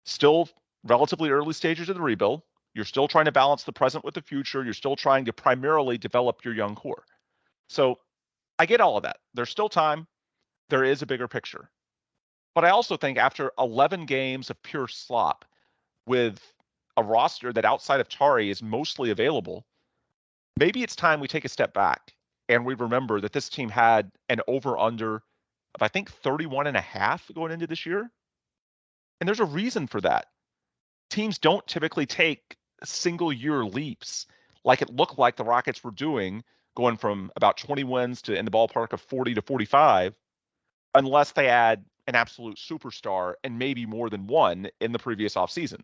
Still relatively early stages of the rebuild. You're still trying to balance the present with the future. You're still trying to primarily develop your young core. So I get all of that. There's still time. There is a bigger picture. But I also think after 11 games of pure slop with a roster that outside of Tari is mostly available, maybe it's time we take a step back and we remember that this team had an over-under of, I think, 31.5 going into this year. And there's a reason for that. Teams don't typically take single-year leaps like it looked like the Rockets were doing, going from about 20 wins to in the ballpark of 40 to 45, unless they add an absolute superstar and maybe more than one in the previous offseason.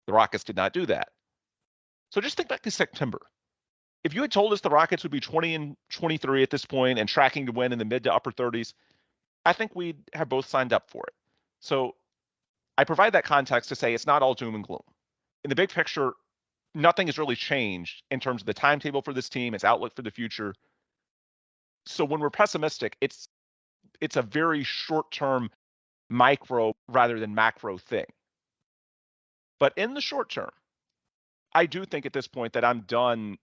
The Rockets did not do that. So just think back to September. If you had told us the Rockets would be 20-23 at this point and tracking to win in the mid to upper 30s, I think we'd have both signed up for it. So I provide that context to say it's not all doom and gloom. In the big picture, nothing has really changed in terms of the timetable for this team, its outlook for the future. So when we're pessimistic, it's a very short-term micro rather than macro thing. But in the short term, I do think at this point that I'm done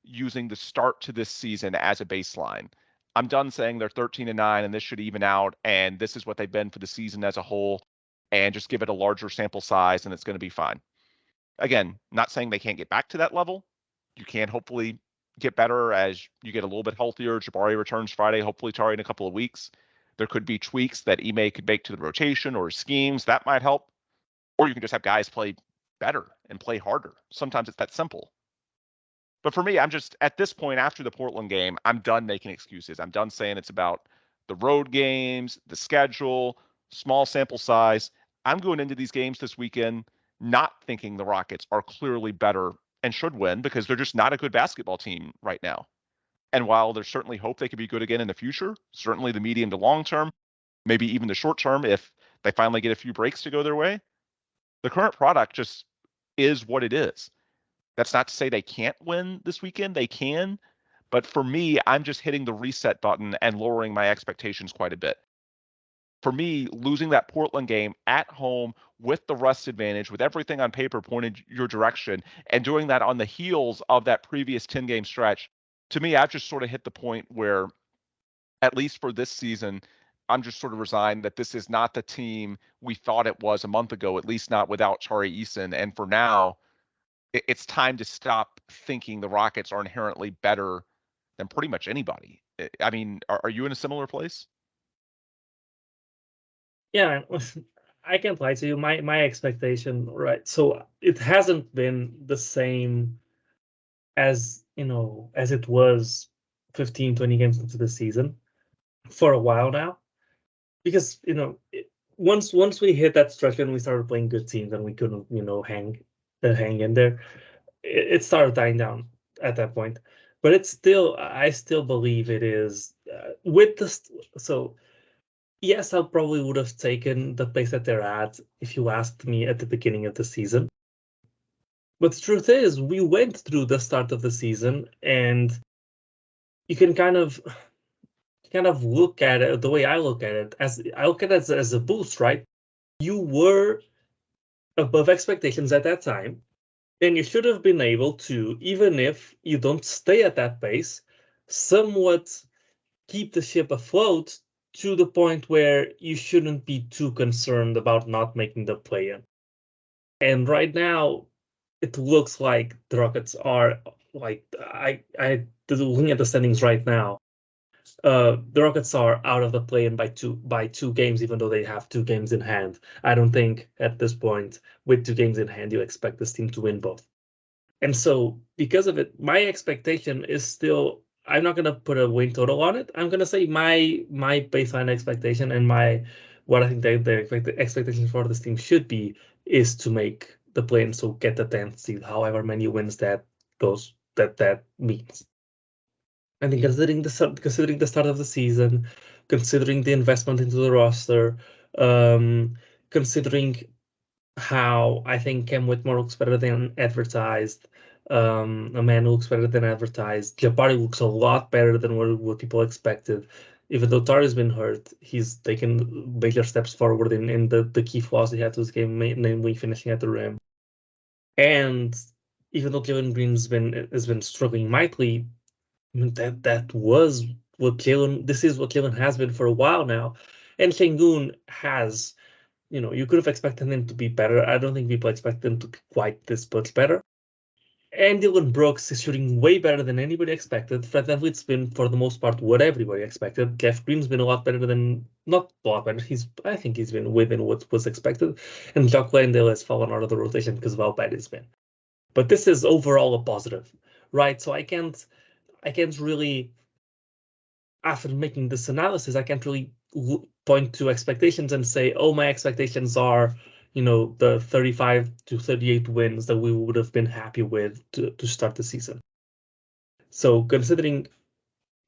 using the start to this season as a baseline. I'm done saying they're 13-9 and this should even out and this is what they've been for the season as a whole, and just give it a larger sample size and it's going to be fine. Again, not saying they can't get back to that level. You can hopefully get better as you get a little bit healthier. Jabari returns Friday, hopefully Tari in a couple of weeks. There could be tweaks that Ime could make to the rotation or schemes. That might help. Or you can just have guys play better and play harder. Sometimes it's that simple. But for me, I'm just, at this point after the Portland game, I'm done making excuses. I'm done saying it's about the road games, the schedule, small sample size. I'm going into these games this weekend not thinking the Rockets are clearly better and should win because they're just not a good basketball team right now. And while there's certainly hope they could be good again in the future, certainly the medium to long term, maybe even the short term if they finally get a few breaks to go their way, the current product just is what it is. That's not to say they can't win this weekend. They can. But for me, I'm just hitting the reset button and lowering my expectations quite a bit. For me, losing that Portland game at home with the rest advantage, with everything on paper pointed your direction, and doing that on the heels of that previous 10-game stretch, to me, I've just sort of hit the point where, at least for this season, I'm just sort of resigned that this is not the team we thought it was a month ago, at least not without Tari Eason. And for now, it's time to stop thinking the Rockets are inherently better than pretty much anybody. I mean, are you in a similar place? Yeah, I can't lie to you. My expectation, right? So it hasn't been the same as as it was 15, 20 games into the season for a while now, because once we hit that stretch and we started playing good teams and we couldn't hang in there, it started dying down at that point. But I still believe it is with this. So yes, I probably would have taken the place that they're at if you asked me at the beginning of the season. But the truth is, we went through the start of the season, and you can kind of look at it the way I look at it, as I look at it as a boost, right? You were above expectations at that time, and you should have been able to, even if you don't stay at that pace, somewhat keep the ship afloat to the point where you shouldn't be too concerned about not making the play-in. And right now, it looks like the Rockets are like looking at the standings right now. The Rockets are out of the play-in by two games, even though they have 2 games in hand. I don't think at this point, with 2 games in hand, you expect this team to win both. And so, because of it, my expectation is still. I'm not gonna put a win total on it. I'm gonna say my baseline expectation and what I think the expectation for this team should be is to make the play-in, so get the 10th seed, however many wins that means. I think considering the start of the season, considering the investment into the roster, considering how I think Cam Whitmore looks better than advertised. Amanda looks better than advertised. Jabari looks a lot better than what people expected. Even though Tari's been hurt, he's taken major steps forward in the key flaws he had to his game, namely finishing at the rim. And even though Jalen Green's has been struggling mightily, I mean, that was what Jalen. This is what Jalen has been for a while now, and Sengun has. You could have expected him to be better. I don't think people expect him to be quite this much better. And Dylan Brooks is shooting way better than anybody expected. Fred VanVleet's been, for the most part, what everybody expected. Jeff Green's been a lot better than, not a lot better. I think he's been within what was expected. And Jock Landale has fallen out of the rotation because of how bad he's been. But this is overall a positive, right? So I can't really, after making this analysis, I can't really point to expectations and say, oh, my expectations are, the 35 to 38 wins that we would have been happy with to start the season. So considering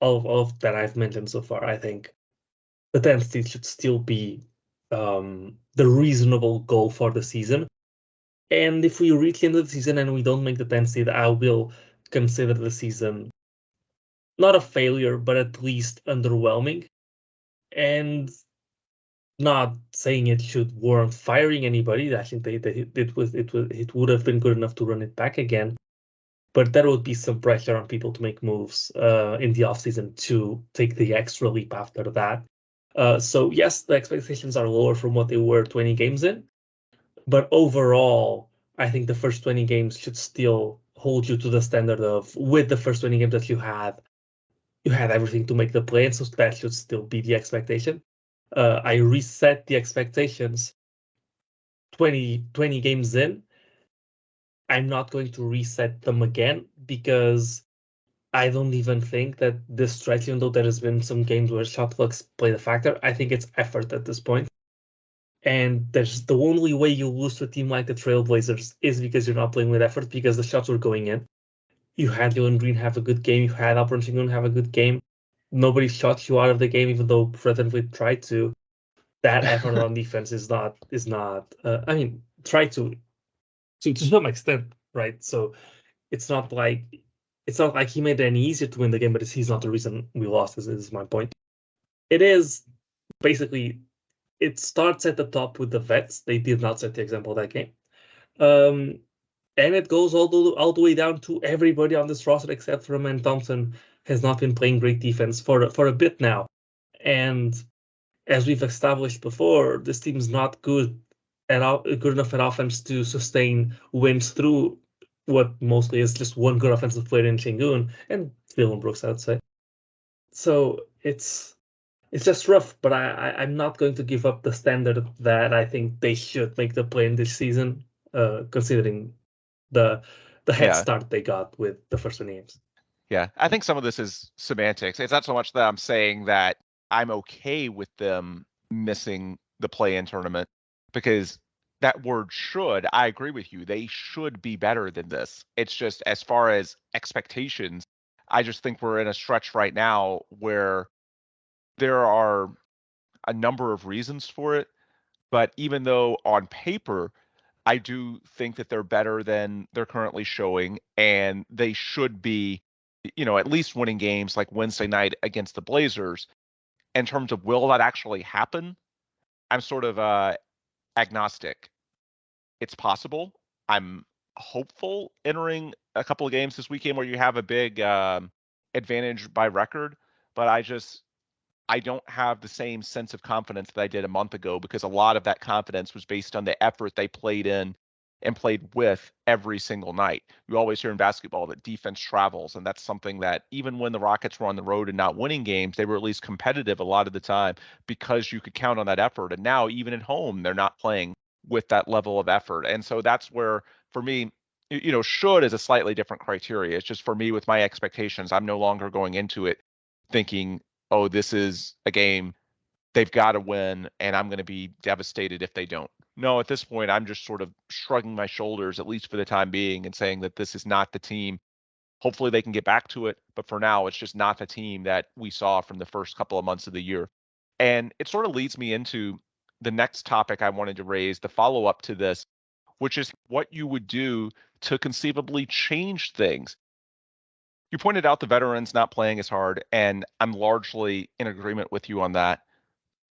all of that I've mentioned so far, I think the 10th seed should still be the reasonable goal for the season. And if we reach the end of the season and we don't make the 10th seed, I will consider the season not a failure, but at least underwhelming. And not saying it should warrant firing anybody. I think it would have been good enough to run it back again. But there would be some pressure on people to make moves in the offseason to take the extra leap after that. So yes, the expectations are lower from what they were 20 games in. But overall, I think the first 20 games should still hold you to the standard of, with the first 20 games that you had everything to make the play, and so that should still be the expectation. I reset the expectations 20 games in. I'm not going to reset them again because I don't even think that this stretch, even though there has been some games where shot clocks played a factor, I think it's effort at this point. And there's the only way you lose to a team like the Trailblazers is because you're not playing with effort, because the shots were going in. You had Jalen Green have a good game. You had Alperen Sengun have a good game. Nobody shot you out of the game, even though Fred VanVleet tried to. That effort on defense is not. I mean, try to some extent, right? So it's not like he made it any easier to win the game, but he's not the reason we lost. Is my point. It is basically, it starts at the top with the vets. They did not set the example of that game. And it goes all the way down to everybody on this roster except for Amen Thompson has not been playing great defense for a bit now. And as we've established before, this team is not good enough at offense to sustain wins through what mostly is just one good offensive player in Sengun and Dylan Brooks, I'd say. So it's just rough, but I'm not going to give up the standard that I think they should make the play in this season, considering the head start they got with the first 20 games. Yeah, I think some of this is semantics. It's not so much that I'm saying that I'm okay with them missing the play-in tournament, because that word should, I agree with you. They should be better than this. It's just, as far as expectations, I just think we're in a stretch right now where there are, a number of reasons for it. But even though on paper, I do think that they're better than they're currently showing, and they should be, at least winning games like Wednesday night against the Blazers. In terms of will that actually happen, I'm sort of agnostic. It's possible. I'm hopeful entering a couple of games this weekend where you have a big advantage by record, but I don't have the same sense of confidence that I did a month ago, because a lot of that confidence was based on the effort they played in and played with every single night. You always hear in basketball that defense travels, and that's something that even when the Rockets were on the road and not winning games, they were at least competitive a lot of the time because you could count on that effort. And now even at home, they're not playing with that level of effort. And so that's where, for me, should is a slightly different criteria. It's just for me with my expectations, I'm no longer going into it thinking, oh, this is a game they've got to win, and I'm going to be devastated if they don't. No, at this point, I'm just sort of shrugging my shoulders, at least for the time being, and saying that this is not the team. Hopefully they can get back to it, but for now, it's just not the team that we saw from the first couple of months of the year. And it sort of leads me into the next topic I wanted to raise, the follow-up to this, which is what you would do to conceivably change things. You pointed out the veterans not playing as hard, and I'm largely in agreement with you on that.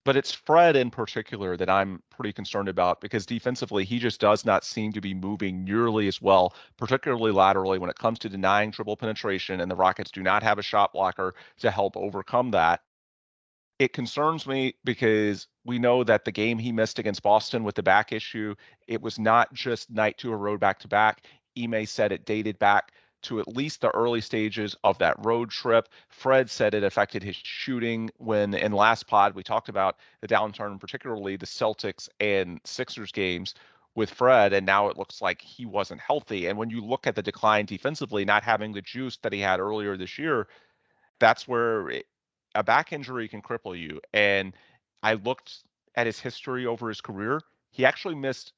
But it's Fred in particular that I'm pretty concerned about, because defensively, he just does not seem to be moving nearly as well, particularly laterally when it comes to denying dribble penetration, and the Rockets do not have a shot blocker to help overcome that. It concerns me because we know that the game he missed against Boston with the back issue, it was not just night to a road back-to-back. Ime said it dated back to at least the early stages of that road trip. Fred said it affected his shooting when in last pod we talked about the downturn, particularly the Celtics and Sixers games with Fred, and now it looks like he wasn't healthy. And when you look at the decline defensively, not having the juice that he had earlier this year, that's where a back injury can cripple you. And I looked at his history over his career. He actually missed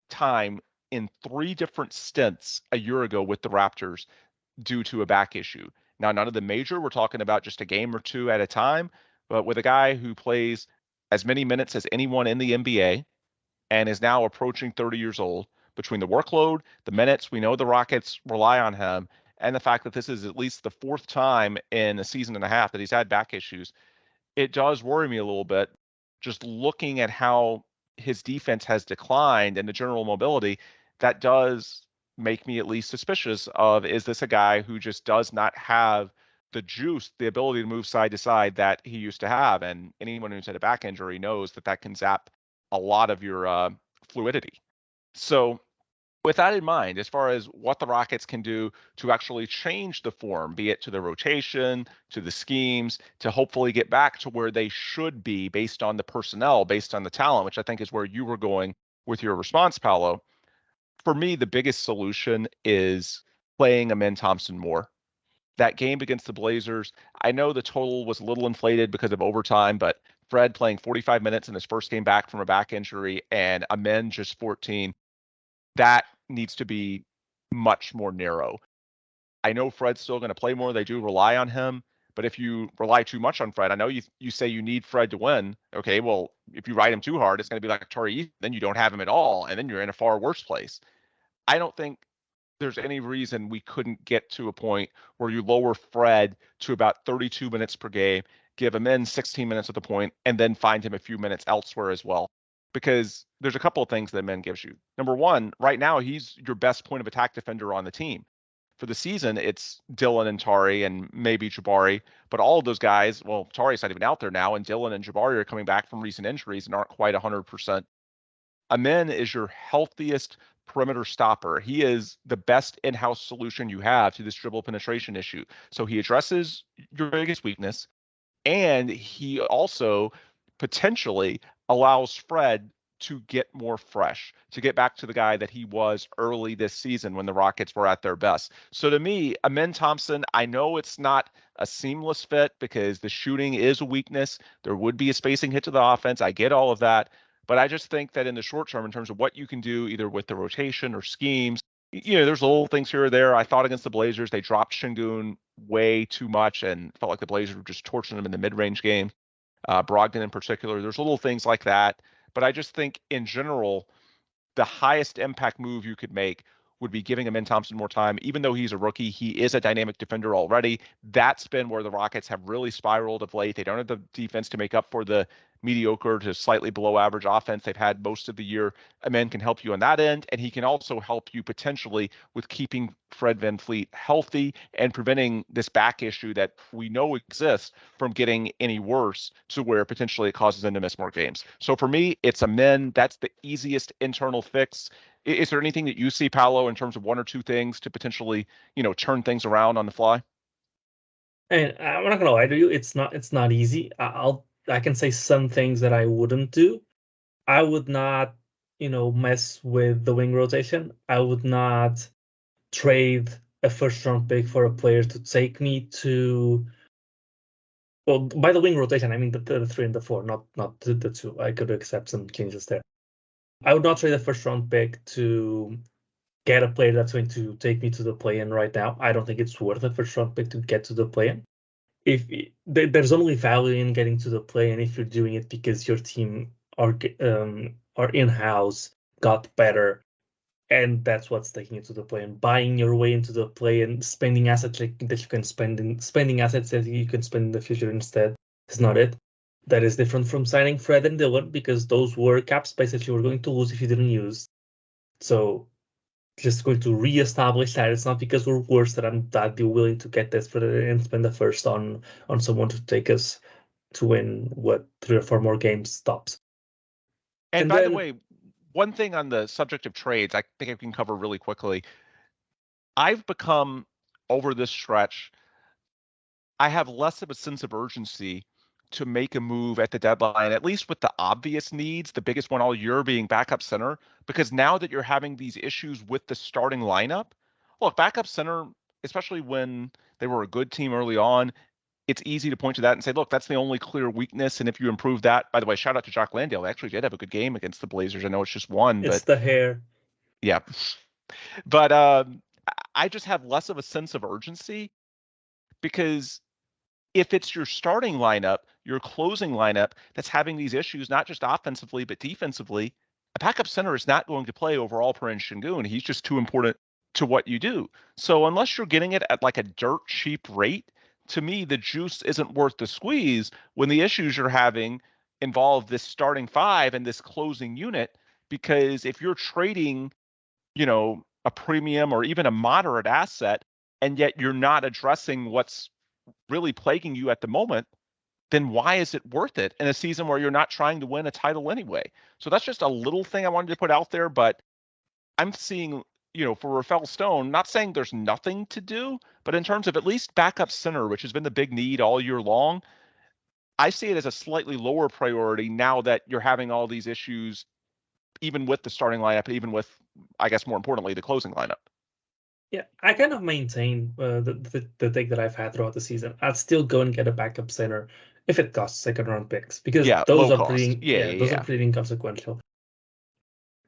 time in 3 different stints a year ago with the Raptors due to a back issue. Now, none of the major, we're talking about just a game or two at a time, but with a guy who plays as many minutes as anyone in the NBA and is now approaching 30 years old, between the workload, the minutes, we know the Rockets rely on him, and the fact that this is at least the 4th time in a season and a half that he's had back issues, it does worry me a little bit. Just looking at how his defense has declined and the general mobility, that does make me at least suspicious of, is this a guy who just does not have the juice, the ability to move side to side that he used to have? And anyone who's had a back injury knows that that can zap a lot of your fluidity. So with that in mind, as far as what the Rockets can do to actually change the form, be it to the rotation, to the schemes, to hopefully get back to where they should be based on the personnel, based on the talent, which I think is where you were going with your response, Paulo. For me, the biggest solution is playing Amen Thompson more. That game against the Blazers, I know the total was a little inflated because of overtime, but Fred playing 45 minutes in his first game back from a back injury and Amen just 14, that needs to be much more narrow. I know Fred's still going to play more. They do rely on him. But if you rely too much on Fred, I know you say you need Fred to win. Okay, well, if you ride him too hard, it's going to be like Torrey Eason. Then you don't have him at all, and then you're in a far worse place. I don't think there's any reason we couldn't get to a point where you lower Fred to about 32 minutes per game, give him in 16 minutes at the point, and then find him a few minutes elsewhere as well. Because there's a couple of things that men gives you. Number one, right now, he's your best point of attack defender on the team. For the season, it's Dylan and Tari and maybe Jabari, but all of those guys, well, Tari's not even out there now, and Dylan and Jabari are coming back from recent injuries and aren't quite 100%. Amen is your healthiest perimeter stopper. He is the best in-house solution you have to this dribble penetration issue. So he addresses your biggest weakness, and he also potentially allows Fred to get more fresh, to get back to the guy that he was early this season when the Rockets were at their best. So to me, Amen Thompson, I know it's not a seamless fit because the shooting is a weakness. There would be a spacing hit to the offense. I get all of that. But I just think that in the short term, in terms of what you can do, either with the rotation or schemes, there's little things here or there. I thought against the Blazers, they dropped Şengün way too much and felt like the Blazers were just torching them in the mid-range game. Brogdon in particular. There's little things like that. But I just think in general, the highest impact move you could make would be giving Amen Thompson more time. Even though he's a rookie, he is a dynamic defender already. That's been where the Rockets have really spiraled of late. They don't have the defense to make up for the mediocre to slightly below average offense they've had most of the year. Amen can help you on that end, and he can also help you potentially with keeping Fred VanVleet healthy and preventing this back issue that we know exists from getting any worse to where potentially it causes them to miss more games. So for me, it's Amen. That's the easiest internal fix. Is there anything that you see, Paulo, in terms of one or two things to potentially, turn things around on the fly? And I'm not gonna lie to you, it's not easy. I can say some things that I wouldn't do. I would not, mess with the wing rotation. I would not trade a first round pick for a player to take me to. Well, by the wing rotation, I mean the 3 and the 4, not the 2. I could accept some changes there. I would not trade a first round pick to get a player that's going to take me to the play-in right now. I don't think it's worth a first round pick to get to the play-in. If there's only value in getting to the play-in if you're doing it because your team are in-house got better, and that's what's taking you to the play-in. Buying your way into the play-in, spending assets that you can spending assets that you can spend in the future instead is not it. That is different from signing Fred and Dylan because those were cap space that you were going to lose if you didn't use. So just going to reestablish that it's not because we're worse that I'd be willing to get this and spend the first on someone to take us to win 3 or 4 more games tops. And by the way, one thing on the subject of trades, I think I can cover really quickly. I've become over this stretch, I have less of a sense of urgency to make a move at the deadline, at least with the obvious needs, the biggest one all year being backup center, because now that you're having these issues with the starting lineup, look, backup center, especially when they were a good team early on, it's easy to point to that and say, look, that's the only clear weakness. And if you improve that, by the way, shout out to Jock Landale. They actually did have a good game against the Blazers. I know it's just one, it's but the hair. Yeah. But I just have less of a sense of urgency because if it's your starting lineup, your closing lineup that's having these issues, not just offensively, but defensively, a backup center is not going to play over Alperen Şengün. He's just too important to what you do. So unless you're getting it at like a dirt cheap rate, to me, the juice isn't worth the squeeze when the issues you're having involve this starting 5 and this closing unit. Because if you're trading, a premium or even a moderate asset, and yet you're not addressing what's really plaguing you at the moment, then why is it worth it in a season where you're not trying to win a title anyway? So that's just a little thing I wanted to put out there, but I'm seeing, for Rafael Stone, not saying there's nothing to do, but in terms of at least backup center, which has been the big need all year long, I see it as a slightly lower priority now that you're having all these issues, even with the starting lineup, even with, I guess more importantly, the closing lineup. Yeah, I kind of maintain the take that I've had throughout the season. I'd still go and get a backup center if it costs second round picks because those low are cost. pretty are pretty inconsequential.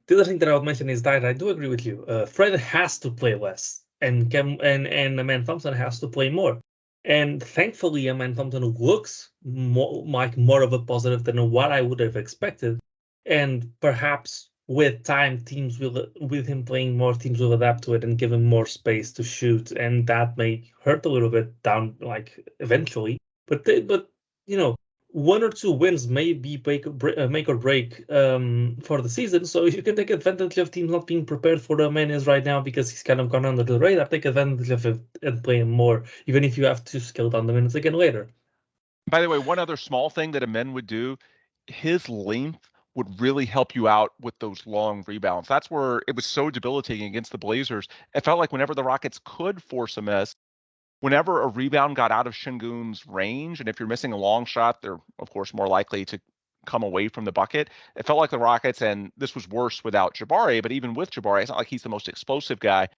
The other thing that I would mention is that I do agree with you. Fred has to play less, and Amen Thompson has to play more. And thankfully, Amen Thompson looks more of a positive than what I would have expected. And perhaps with time, with him playing more, teams will adapt to it and give him more space to shoot, and that may hurt a little bit down, like eventually. But 1 or 2 wins may be make or break for the season. So if you can take advantage of teams not being prepared for the man is right now because he's kind of gone under the radar, take advantage of it and play him more, even if you have to scale down the minutes again later. By the way, one other small thing that Amen would do, his length would really help you out with those long rebounds. That's where it was so debilitating against the Blazers. It felt like whenever the Rockets could force a miss, whenever a rebound got out of Şengün's range, and if you're missing a long shot, they're, of course, more likely to come away from the bucket. It felt like the Rockets, and this was worse without Jabari, but even with Jabari, it's not like he's the most explosive guy.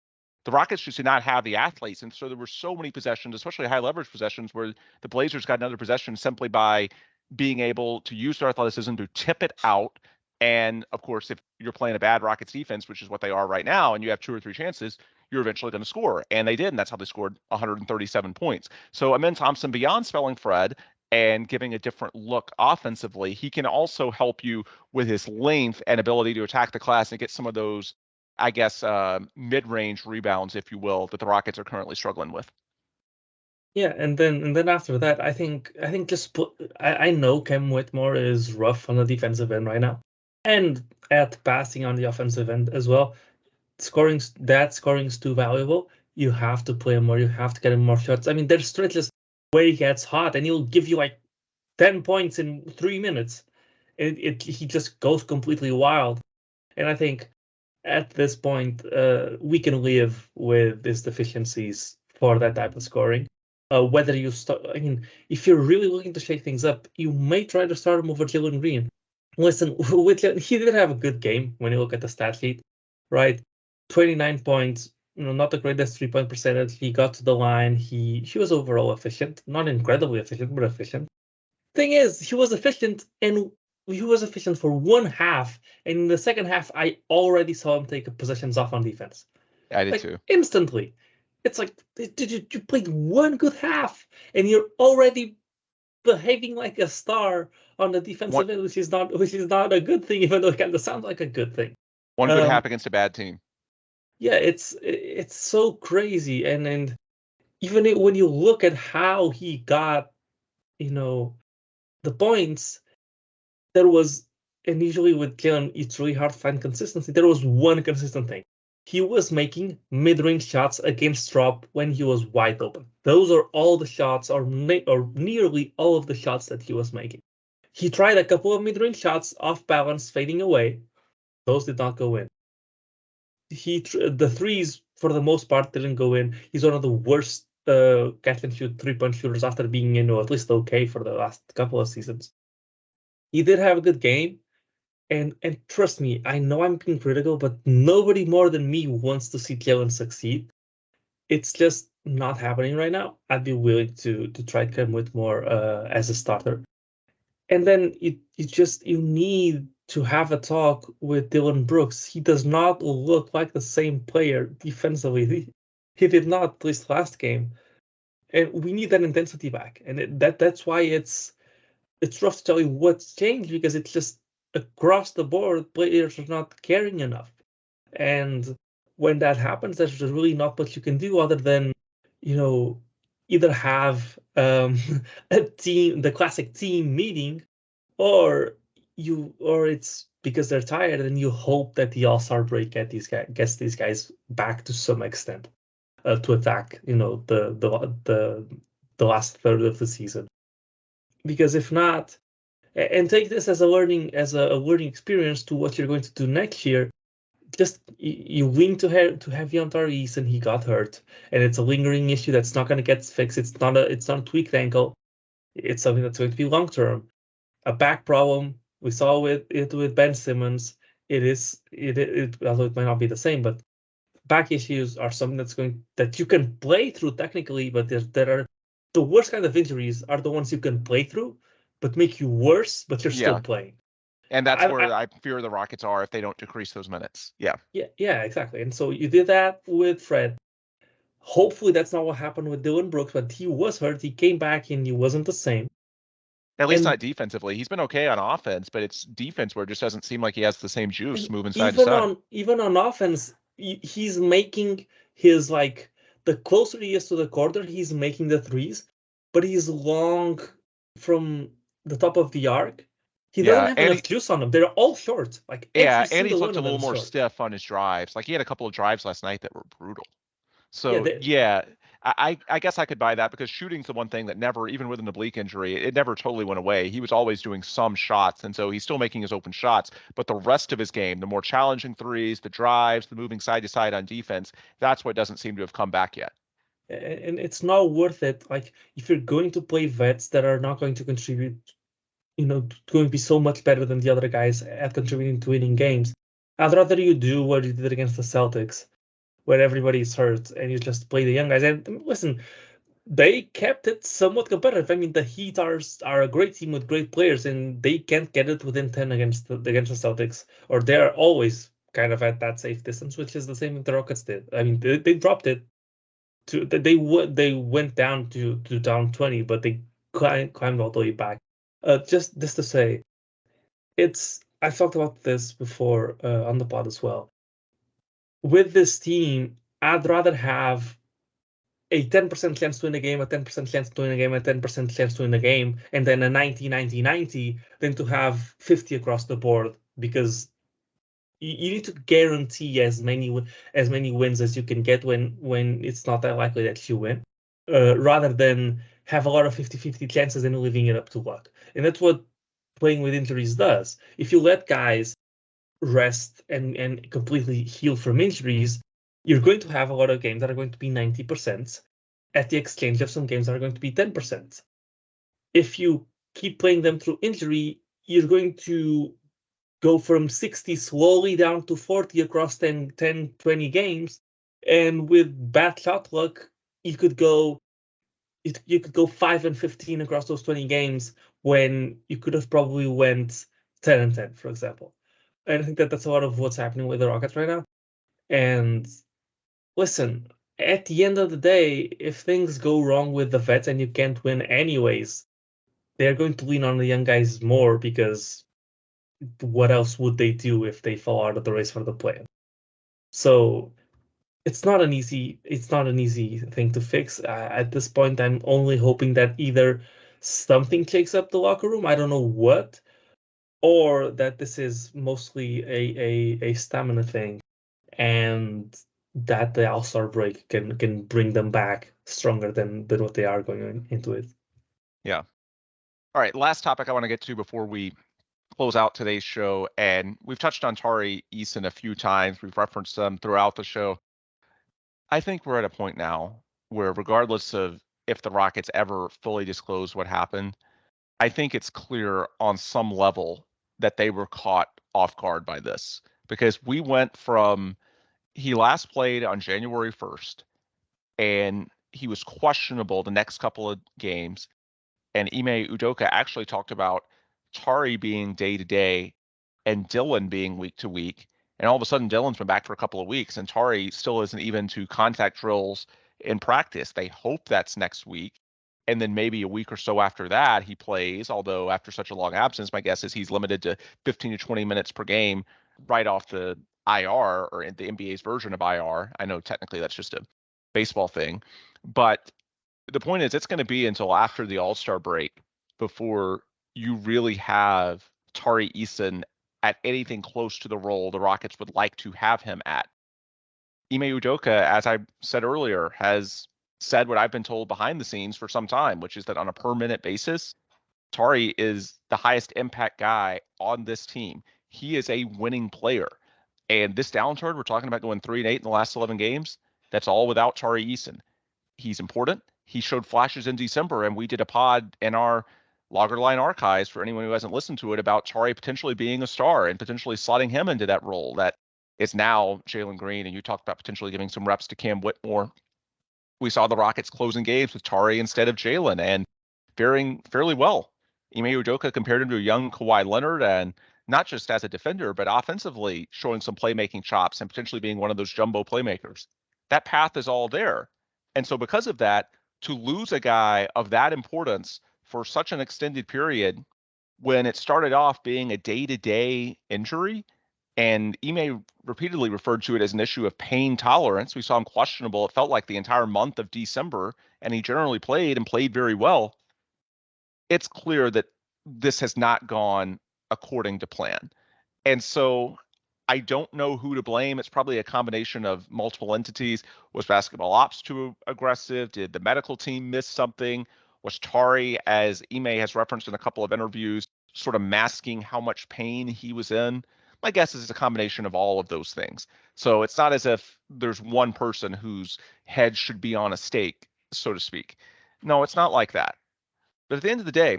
The Rockets just did not have the athletes. And so there were so many possessions, especially high leverage possessions, where the Blazers got another possession simply by being able to use their athleticism to tip it out. And of course, if you're playing a bad Rockets defense, which is what they are right now, and you have 2 or 3 chances, you're eventually going to score. And they did, and that's how they scored 137 points. So Amen Thompson, beyond spelling Fred, and giving a different look offensively. He can also help you with his length and ability to attack the glass and get some of those, I guess, mid-range rebounds, if you will, that the Rockets are currently struggling with. Yeah, and then after that, I think just I know Cam Whitmore is rough on the defensive end right now, and at passing on the offensive end as well. Scoring's too valuable. You have to play him more. You have to get him more shots. I mean, there's stretches where he gets hot and he'll give you like 10 points in 3 minutes. He just goes completely wild. And I think at this point, we can live with these deficiencies for that type of scoring. Whether you start, I mean, if you're really looking to shake things up, you may try to start him over Jalen Green. Listen, he did have a good game when you look at the stat sheet, right? 29 points, not the greatest 3-point percentage. He got to the line. He was overall efficient, not incredibly efficient, but efficient. Thing is, he was efficient, and he was efficient for one half. And in the second half, I already saw him take possessions off on defense. I did Like too. instantly. It's like, you played one good half, and you're already behaving like a star on the defensive end, which is not a good thing, even though it kind of sounds like a good thing. One good half against a bad team. Yeah, it's so crazy, and even when you look at how he got, the points, there was, and usually with Jalen, it's really hard to find consistency. There was one consistent thing. He was making mid-range shots against drop when he was wide open. Those are all the shots, or nearly all of the shots that he was making. He tried a couple of mid-range shots off balance, fading away. Those did not go in. The threes, for the most part, didn't go in. He's one of the worst catch and shoot 3-point shooters after being, at least okay for the last couple of seasons. He did have a good game, and trust me, I know I'm being critical, but nobody more than me wants to see Jalen succeed. It's just not happening right now. I'd be willing to try Cam Whitmore as a starter. And then you need to have a talk with Dylan Brooks. He does not look like the same player defensively. He did not, at least last game. And we need that intensity back. And that's why it's rough to tell you what's changed, because it's just across the board, players are not caring enough. And when that happens, there's really not much you can do other than, either have a team, the classic team meeting, or it's because they're tired, and you hope that the All-Star break gets these guys back to some extent to attack, the last third of the season. Because if not, and take this as a learning experience to what you're going to do next year. Just you win to have Yontar Eason, and he got hurt, and it's a lingering issue that's not going to get fixed. It's not a tweaked ankle. It's something that's going to be long term. A back problem we saw with Ben Simmons. Although it might not be the same, but back issues are something that you can play through technically, but there are the worst kind of injuries are the ones you can play through, but make you worse, but you're still playing. And that's where I fear the Rockets are if they don't decrease those minutes. Yeah, exactly. And so you did that with Fred. Hopefully that's not what happened with Dylan Brooks, but he was hurt. He came back and he wasn't the same. At least not defensively. He's been okay on offense, but it's defense where it just doesn't seem like he has the same juice moving side to side. Even on offense, he's making his, like, the closer he is to the quarter, he's making the threes, but he's long from the top of the arc. He doesn't have enough juice on them. They're all short. Like, and he's looked a little more stiff on his drives. Like, he had a couple of drives last night that were brutal. So I guess I could buy that, because shooting's the one thing that never, even with an oblique injury, it never totally went away. He was always doing some shots, and so he's still making his open shots. But the rest of his game, the more challenging threes, the drives, the moving side to side on defense, that's what doesn't seem to have come back yet. And it's not worth it. Like, if you're going to play vets that are not going to contribute, going to be so much better than the other guys at contributing to winning games, I'd rather you do what you did against the Celtics, where everybody's hurt, and you just play the young guys. And listen, they kept it somewhat competitive. I mean, the Heat are a great team with great players, and they can't get it within 10 against the Celtics, or they're always kind of at that safe distance, which is the same that the Rockets did. I mean, they dropped it they went down to down 20, but they climbed all the way back. Just to say, I've talked about this before on the pod as well. With this team, I'd rather have a 10% chance to win a game, a 10% chance to win a game, a 10% chance to win a game, and then a 90-90-90 than to have 50 across the board, because you need to guarantee as many wins as you can get when it's not that likely that you win, rather than have a lot of 50-50 chances and leaving it up to luck. And that's what playing with injuries does. If you let guys rest and completely heal from injuries, you're going to have a lot of games that are going to be 90% at the exchange of some games that are going to be 10%. If you keep playing them through injury, you're going to go from 60 slowly down to 40 across 10, 20 games. And with bad shot luck, you could go 5-15 across those 20 games when you could have probably went 10-10, for example. And I think that's a lot of what's happening with the Rockets right now. And listen, at the end of the day, if things go wrong with the vets and you can't win anyways, they're going to lean on the young guys more, because what else would they do if they fall out of the race for the play? So it's not an easy thing to fix. At this point, I'm only hoping that either something shakes up the locker room, I don't know what, or that this is mostly a stamina thing, and that the All-Star break can bring them back stronger than what they are going into it. Yeah. All right. Last topic I want to get to before we close out today's show, and we've touched on Tari Eason a few times. We've referenced them throughout the show. I think we're at a point now where, regardless of if the Rockets ever fully disclose what happened, I think it's clear on some level that they were caught off guard by this, because we went from he last played on January 1st and he was questionable the next couple of games. And Ime Udoka actually talked about Tari being day to day and Dylan being week to week. And all of a sudden, Dylan's been back for a couple of weeks, and Tari still isn't even to contact drills in practice. They hope that's next week. And then maybe a week or so after that, he plays. Although after such a long absence, my guess is he's limited to 15 to 20 minutes per game right off the IR, or in the NBA's version of IR. I know technically that's just a baseball thing. But the point is, it's going to be until after the All-Star break before you really have Tari Eason at anything close to the role the Rockets would like to have him at. Ime Udoka, as I said earlier, has said what I've been told behind the scenes for some time, which is that on a per minute basis, Tari is the highest impact guy on this team. He is a winning player. And this downturn, we're talking about going 3-8 in the last 11 games. That's all without Tari Eason. He's important. He showed flashes in December, and we did a pod in our Logger Line archives for anyone who hasn't listened to it about Tari potentially being a star and potentially slotting him into that role that is now Jalen Green. And you talked about potentially giving some reps to Cam Whitmore. We saw the Rockets closing games with Tari instead of Jalen and faring fairly well. Ime Udoka compared him to a young Kawhi Leonard, and not just as a defender, but offensively showing some playmaking chops and potentially being one of those jumbo playmakers. That path is all there. And so because of that, to lose a guy of that importance for such an extended period, when it started off being a day-to-day injury, and Ime repeatedly referred to it as an issue of pain tolerance. We saw him questionable, it felt like, the entire month of December, and he generally played and played very well. It's clear that this has not gone according to plan. And so I don't know who to blame. It's probably a combination of multiple entities. Was basketball ops too aggressive? Did the medical team miss something? Was Tari, as Ime has referenced in a couple of interviews, sort of masking how much pain he was in? My guess is it's a combination of all of those things. So it's not as if there's one person whose head should be on a stake, so to speak. No, it's not like that. But at the end of the day,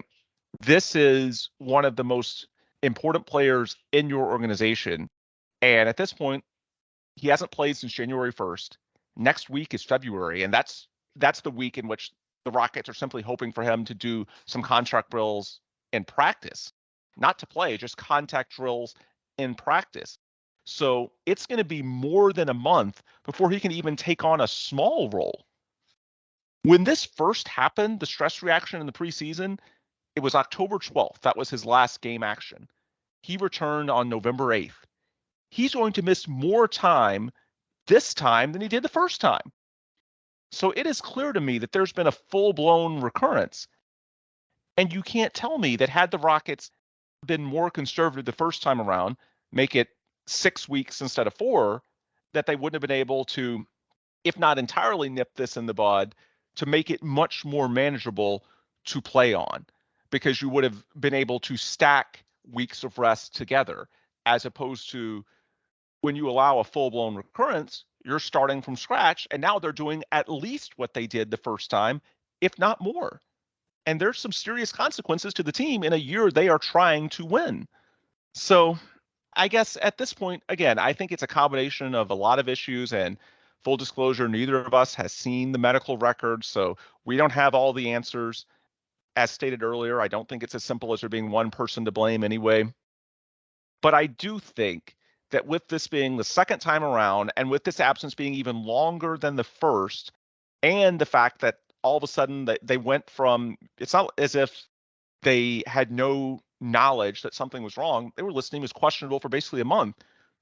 this is one of the most important players in your organization. And at this point, he hasn't played since January 1st. Next week is February, and that's the week in which the Rockets are simply hoping for him to do some contract drills in practice, not to play, just contact drills in practice. So it's going to be more than a month before he can even take on a small role. When this first happened, the stress reaction in the preseason, it was October 12th. That was his last game action. He returned on November 8th. He's going to miss more time this time than he did the first time. So it is clear to me that there's been a full-blown recurrence. And you can't tell me that had the Rockets been more conservative the first time around, make it 6 weeks instead of 4, that they wouldn't have been able to, if not entirely nip this in the bud, to make it much more manageable to play on, because you would have been able to stack weeks of rest together, as opposed to when you allow a full-blown recurrence, you're starting from scratch, and now they're doing at least what they did the first time, if not more. And there's some serious consequences to the team in a year they are trying to win. So I guess at this point, again, I think it's a combination of a lot of issues, and full disclosure, neither of us has seen the medical records, so we don't have all the answers. As stated earlier, I don't think it's as simple as there being one person to blame anyway. But I do think that with this being the second time around, and with this absence being even longer than the first, and the fact that all of a sudden they went from, it's not as if they had no knowledge that something was wrong. They were listing as questionable for basically a month,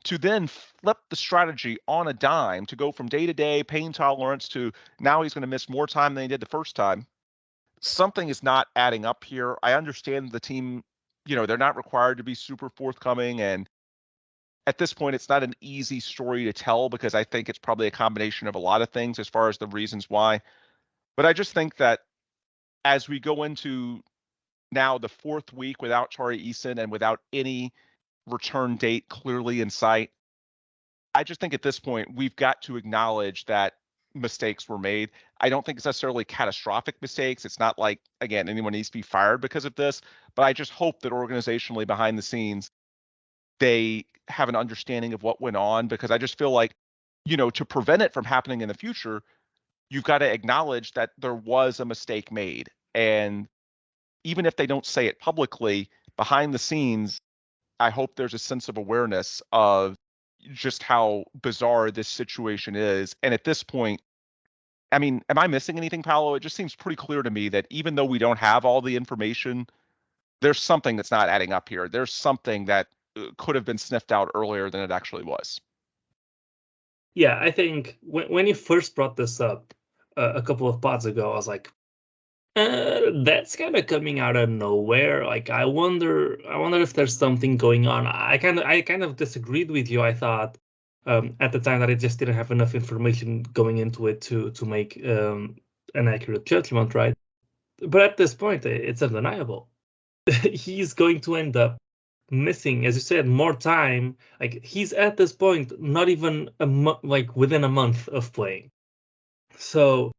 to then flip the strategy on a dime to go from day-to-day pain tolerance to now he's going to miss more time than he did the first time. Something is not adding up here. I understand the team, they're not required to be super forthcoming, and at this point, it's not an easy story to tell, because I think it's probably a combination of a lot of things as far as the reasons why. But I just think that as we go into now the 4th week without Tari Eason and without any return date clearly in sight, I just think at this point we've got to acknowledge that mistakes were made. I don't think it's necessarily catastrophic mistakes. It's not like, again, anyone needs to be fired because of this, but I just hope that organizationally behind the scenes, they have an understanding of what went on, because I just feel like, to prevent it from happening in the future, you've got to acknowledge that there was a mistake made. And even if they don't say it publicly, behind the scenes, I hope there's a sense of awareness of just how bizarre this situation is. And at this point, I mean, am I missing anything, Paulo? It just seems pretty clear to me that even though we don't have all the information, there's something that's not adding up here. There's something that could have been sniffed out earlier than it actually was. Yeah, I think when you first brought this up a couple of pods ago, I was like, that's kind of coming out of nowhere. Like, I wonder if there's something going on. I kind of disagreed with you. I thought at the time that it just didn't have enough information going into it to make an accurate judgment, right? But at this point, it's undeniable. He's going to end up missing, as you said, more time. Like, he's at this point not even within a month of playing. So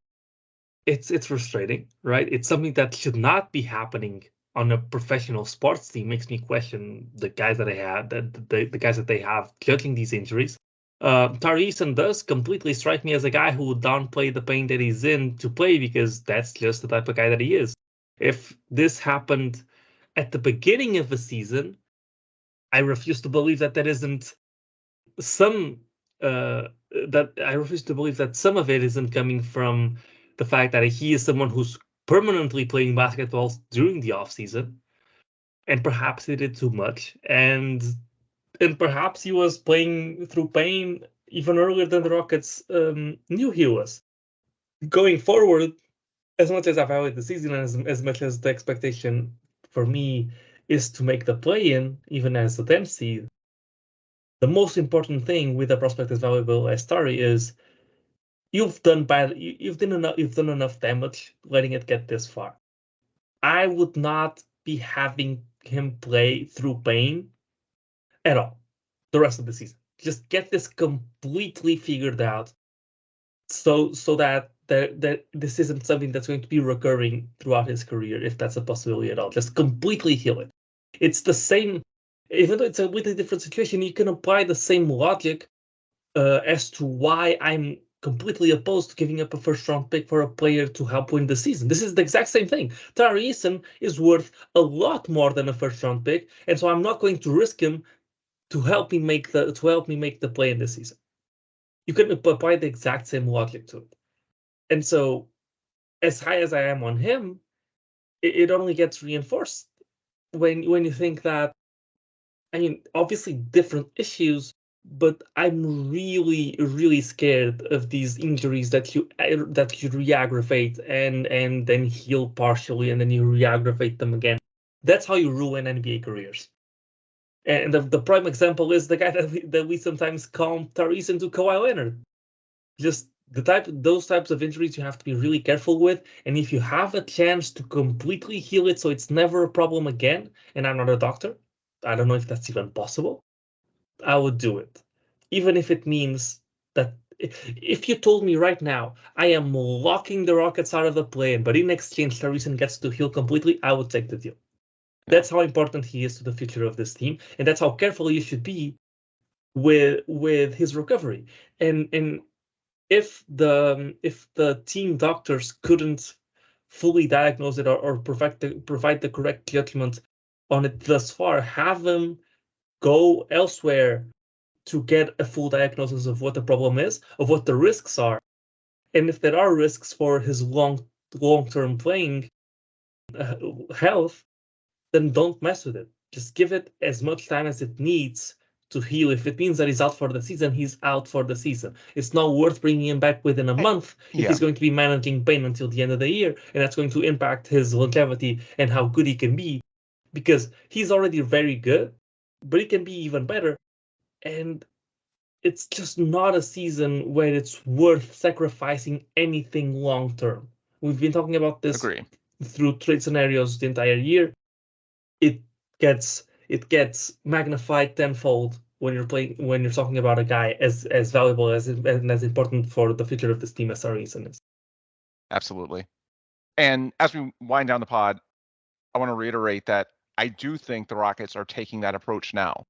it's frustrating, right? It's something that should not be happening on a professional sports team. Makes me question the guys that they have, the guys that they have judging these injuries. Tari Eason does completely strike me as a guy who would downplay the pain that he's in to play, because that's just the type of guy that he is. If this happened at the beginning of the season, I refuse to believe that isn't some I refuse to believe that some of it isn't coming from the fact that he is someone who's permanently playing basketball during the off season, and perhaps he did too much, and perhaps he was playing through pain even earlier than the Rockets knew he was. Going forward, as much as I value the season, and as much as the expectation for me is to make the play-in, even as a 10th seed, the most important thing with a prospect as valuable as Tari is you've done enough damage letting it get this far. I would not be having him play through pain at all the rest of the season. Just get this completely figured out, so that this isn't something that's going to be recurring throughout his career, if that's a possibility at all. Just completely heal it. It's the same, even though it's a completely different situation, you can apply the same logic as to why I'm completely opposed to giving up a first-round pick for a player to help win the season. This is the exact same thing. Tari Eason is worth a lot more than a first-round pick, and so I'm not going to risk him to help me make the play in this season. You can apply the exact same logic to it. And so as high as I am on him, it only gets reinforced when you think that, I mean, obviously different issues, but I'm really, really scared of these injuries that you re-aggravate and then heal partially and then you re-aggravate them again. That's how you ruin NBA careers. And the prime example is the guy that we sometimes compare Eason to Kawhi Leonard. Just those types of injuries you have to be really careful with. And if you have a chance to completely heal it so it's never a problem again, and I'm not a doctor, I don't know if that's even possible, I would do it. Even if it means that if you told me right now I am locking the Rockets out of the play-in, but in exchange Tyrese gets to heal completely, I would take the deal. That's how important he is to the future of this team, and that's how careful you should be with his recovery. And if the team doctors couldn't fully diagnose it or provide the correct judgment on it thus far, have them go elsewhere to get a full diagnosis of what the problem is, of what the risks are, and if there are risks for his long-term playing health, then don't mess with it. Just give it as much time as it needs to heal. If it means that he's out for the season, he's out for the season. It's not worth bringing him back within a month if he's going to be managing pain until the end of the year, and that's going to impact his longevity and how good he can be, because he's already very good, but he can be even better. And it's just not a season where it's worth sacrificing anything long term. We've been talking about this through trade scenarios the entire year. It gets magnified tenfold when you're talking about a guy as valuable and as important for the future of this team as Eason is. Absolutely. And as we wind down the pod, I want to reiterate that I do think the Rockets are taking that approach now.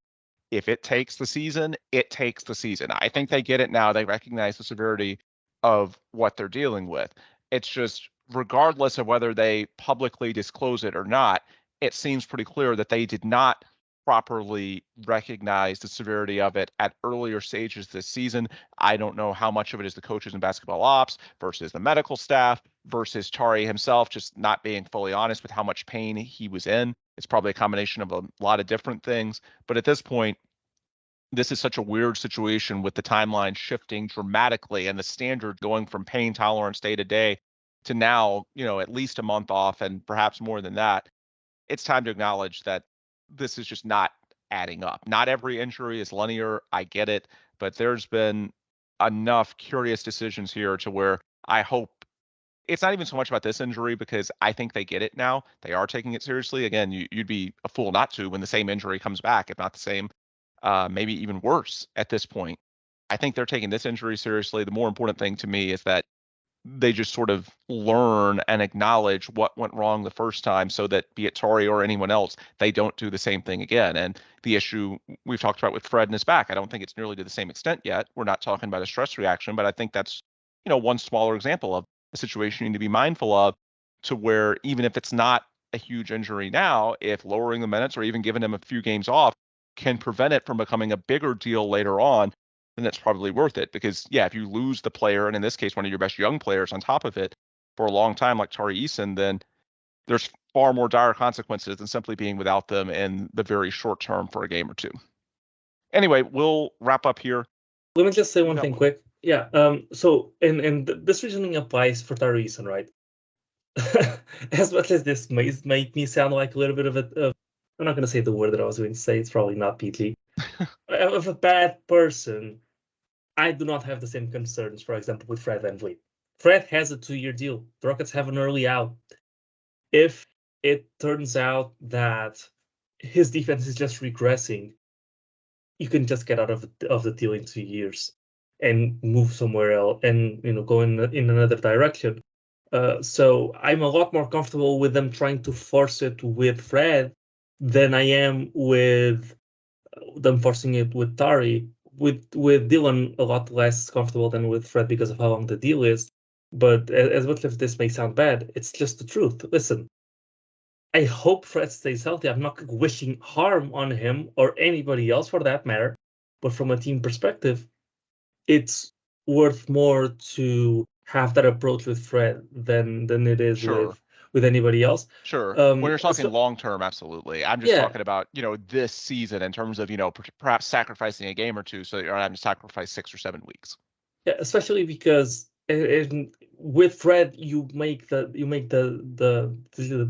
If it takes the season, it takes the season. I think they get it now. They recognize the severity of what they're dealing with. It's just, regardless of whether they publicly disclose it or not, it seems pretty clear that they did not properly recognize the severity of it at earlier stages this season. I don't know how much of it is the coaches and basketball ops versus the medical staff versus Tari himself just not being fully honest with how much pain he was in. It's probably a combination of a lot of different things. But at this point, this is such a weird situation with the timeline shifting dramatically and the standard going from pain tolerance day to day to now, at least a month off and perhaps more than that. It's time to acknowledge that this is just not adding up. Not every injury is linear. I get it, but there's been enough curious decisions here to where I hope it's not even so much about this injury, because I think they get it now. They are taking it seriously. Again, you'd be a fool not to when the same injury comes back, if not the same, maybe even worse at this point. I think they're taking this injury seriously. The more important thing to me is that they just sort of learn and acknowledge what went wrong the first time, so that be it Tari or anyone else, they don't do the same thing again. And the issue we've talked about with Fred and his back, I don't think it's nearly to the same extent yet. We're not talking about a stress reaction, but I think that's, one smaller example of a situation you need to be mindful of, to where even if it's not a huge injury now, if lowering the minutes or even giving him a few games off can prevent it from becoming a bigger deal later on, then that's probably worth it. Because, if you lose the player, and in this case, one of your best young players on top of it for a long time, like Tari Eason, then there's far more dire consequences than simply being without them in the very short term for a game or two. Anyway, we'll wrap up here. Let me just say one thing quick. Yeah. So, and this reasoning applies for Tari Eason, right? As much as this may make me sound like a little bit of I'm not going to say the word that I was going to say. It's probably not PG. Of a bad person, I do not have the same concerns, for example, with Fred VanVleet. Fred has a 2-year deal. The Rockets have an early out. If it turns out that his defense is just regressing, you can just get out of the deal in 2 years and move somewhere else and go in another direction. So I'm a lot more comfortable with them trying to force it with Fred than I am with them forcing it with Tari. With Dylan, a lot less comfortable than with Fred because of how long the deal is. But as much as this may sound bad, it's just the truth. Listen, I hope Fred stays healthy. I'm not wishing harm on him or anybody else for that matter. But from a team perspective, it's worth more to have that approach with Fred than it is Sure. with anybody else. Sure. When you're talking So, long term, absolutely. I'm just yeah, talking about, this season in terms of, perhaps sacrificing a game or two so that you're not having to sacrifice 6 or 7 weeks. yeah, especially because with Fred you make the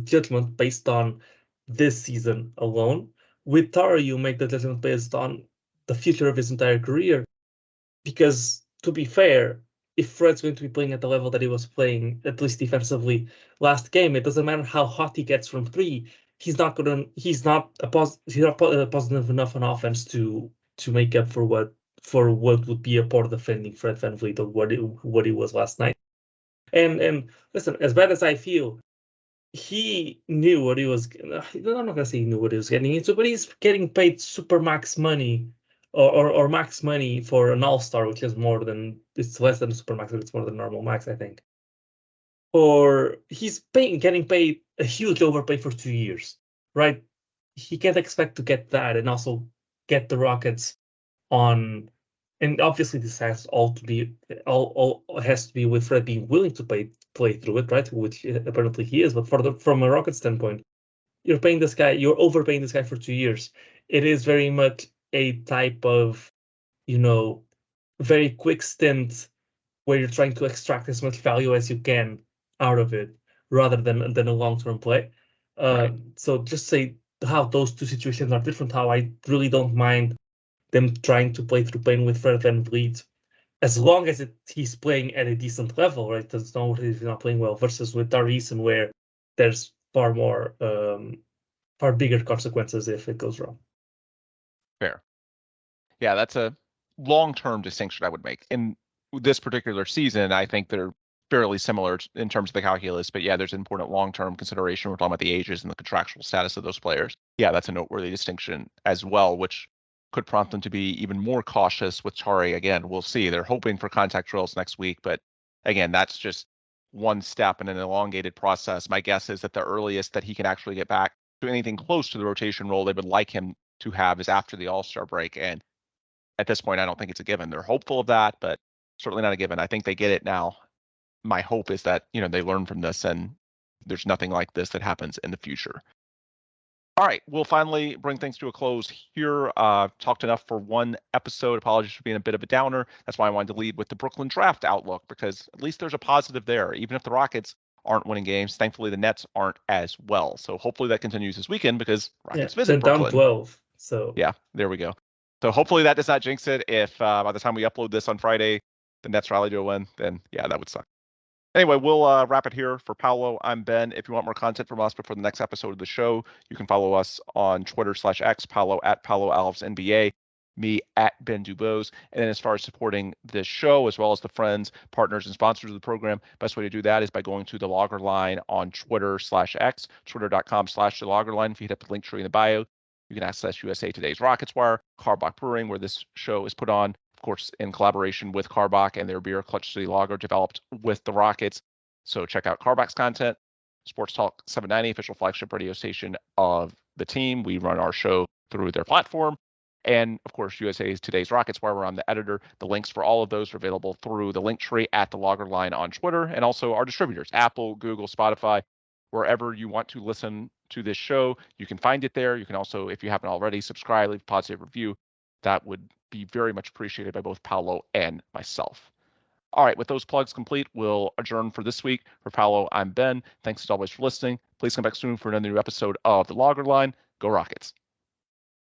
judgment based on this season alone. With Tara, you make the judgment based on the future of his entire career. Because to be fair, if Fred's going to be playing at the level that he was playing, at least defensively, last game, it doesn't matter how hot he gets from three. He's not positive enough on offense to make up for what would be a poor defending Fred VanVleet or what he was last night. And listen, as bad as I feel, he knew what he was. I'm not gonna say he knew what he was getting into, but he's getting paid super max money or max money for an all-star, which is it's less than a super max, but it's more than normal max, I think. Or he's getting paid a huge overpay for 2 years, right? He can't expect to get that and also get the Rockets on. And obviously, this has all has to be with Fred being willing to play through it, right? Which apparently he is. But from a Rocket standpoint, you're overpaying this guy for 2 years. It is very much a type of, very quick stint where you're trying to extract as much value as you can out of it, rather than a long-term play. Right. So just say how those two situations are different. How I really don't mind them trying to play through pain with Fred VanVleet, as long as he's playing at a decent level, right? That's not if he's not playing well. Versus with Eason, where there's far bigger consequences if it goes wrong. Fair. Yeah, that's a long-term distinction I would make. In this particular season, I think they're fairly similar in terms of the calculus, but yeah, there's an important long-term consideration. We're talking about the ages and the contractual status of those players. Yeah, that's a noteworthy distinction as well, which could prompt them to be even more cautious with Tari. Again, we'll see. They're hoping for contact drills next week, but again, that's just one step in an elongated process. My guess is that the earliest that he can actually get back to anything close to the rotation role they would like him to have is after the All-Star break. And at this point, I don't think it's a given. They're hopeful of that, but certainly not a given. I think they get it now. My hope is that, they learn from this and there's nothing like this that happens in the future. All right, we'll finally bring things to a close here. Talked enough for one episode. Apologies for being a bit of a downer. That's why I wanted to lead with the Brooklyn draft outlook, because at least there's a positive there. Even if the Rockets aren't winning games, thankfully the Nets aren't as well. So hopefully that continues this weekend, because Rockets visit they're Brooklyn. Down 12. So yeah, there we go. So hopefully that does not jinx it. If by the time we upload this on Friday, the Nets rally to a win, then yeah, that would suck. Anyway, we'll wrap it here. For Paulo, I'm Ben. If you want more content from us before the next episode of the show, you can follow us on Twitter/X, Paulo at Paulo Alves NBA, me at Ben Dubose. And then as far as supporting this show, as well as the friends, partners, and sponsors of the program, best way to do that is by going to the Logger Line on Twitter/X, twitter.com/the Logger Line. If you hit up the link tree in the bio, you can access USA Today's Rockets Wire, Karbach Brewing, where this show is put on, of course, in collaboration with Karbach and their beer Clutch City Lager, developed with the Rockets. So check out Karbach's content. Sports Talk 790, official flagship radio station of the team. We run our show through their platform. And of course, USA's Today's Rockets, where we're on the editor. The links for all of those are available through the link tree at the Logger Line on Twitter, and also our distributors, Apple, Google, Spotify, wherever you want to listen to this show, you can find it there. You can also, if you haven't already, subscribe, leave a positive review. That would be very much appreciated by both Paulo and myself. All right, with those plugs complete, we'll adjourn for this week. For Paulo, I'm Ben. Thanks as always for listening. Please come back soon for another new episode of The Logger Line. Go Rockets.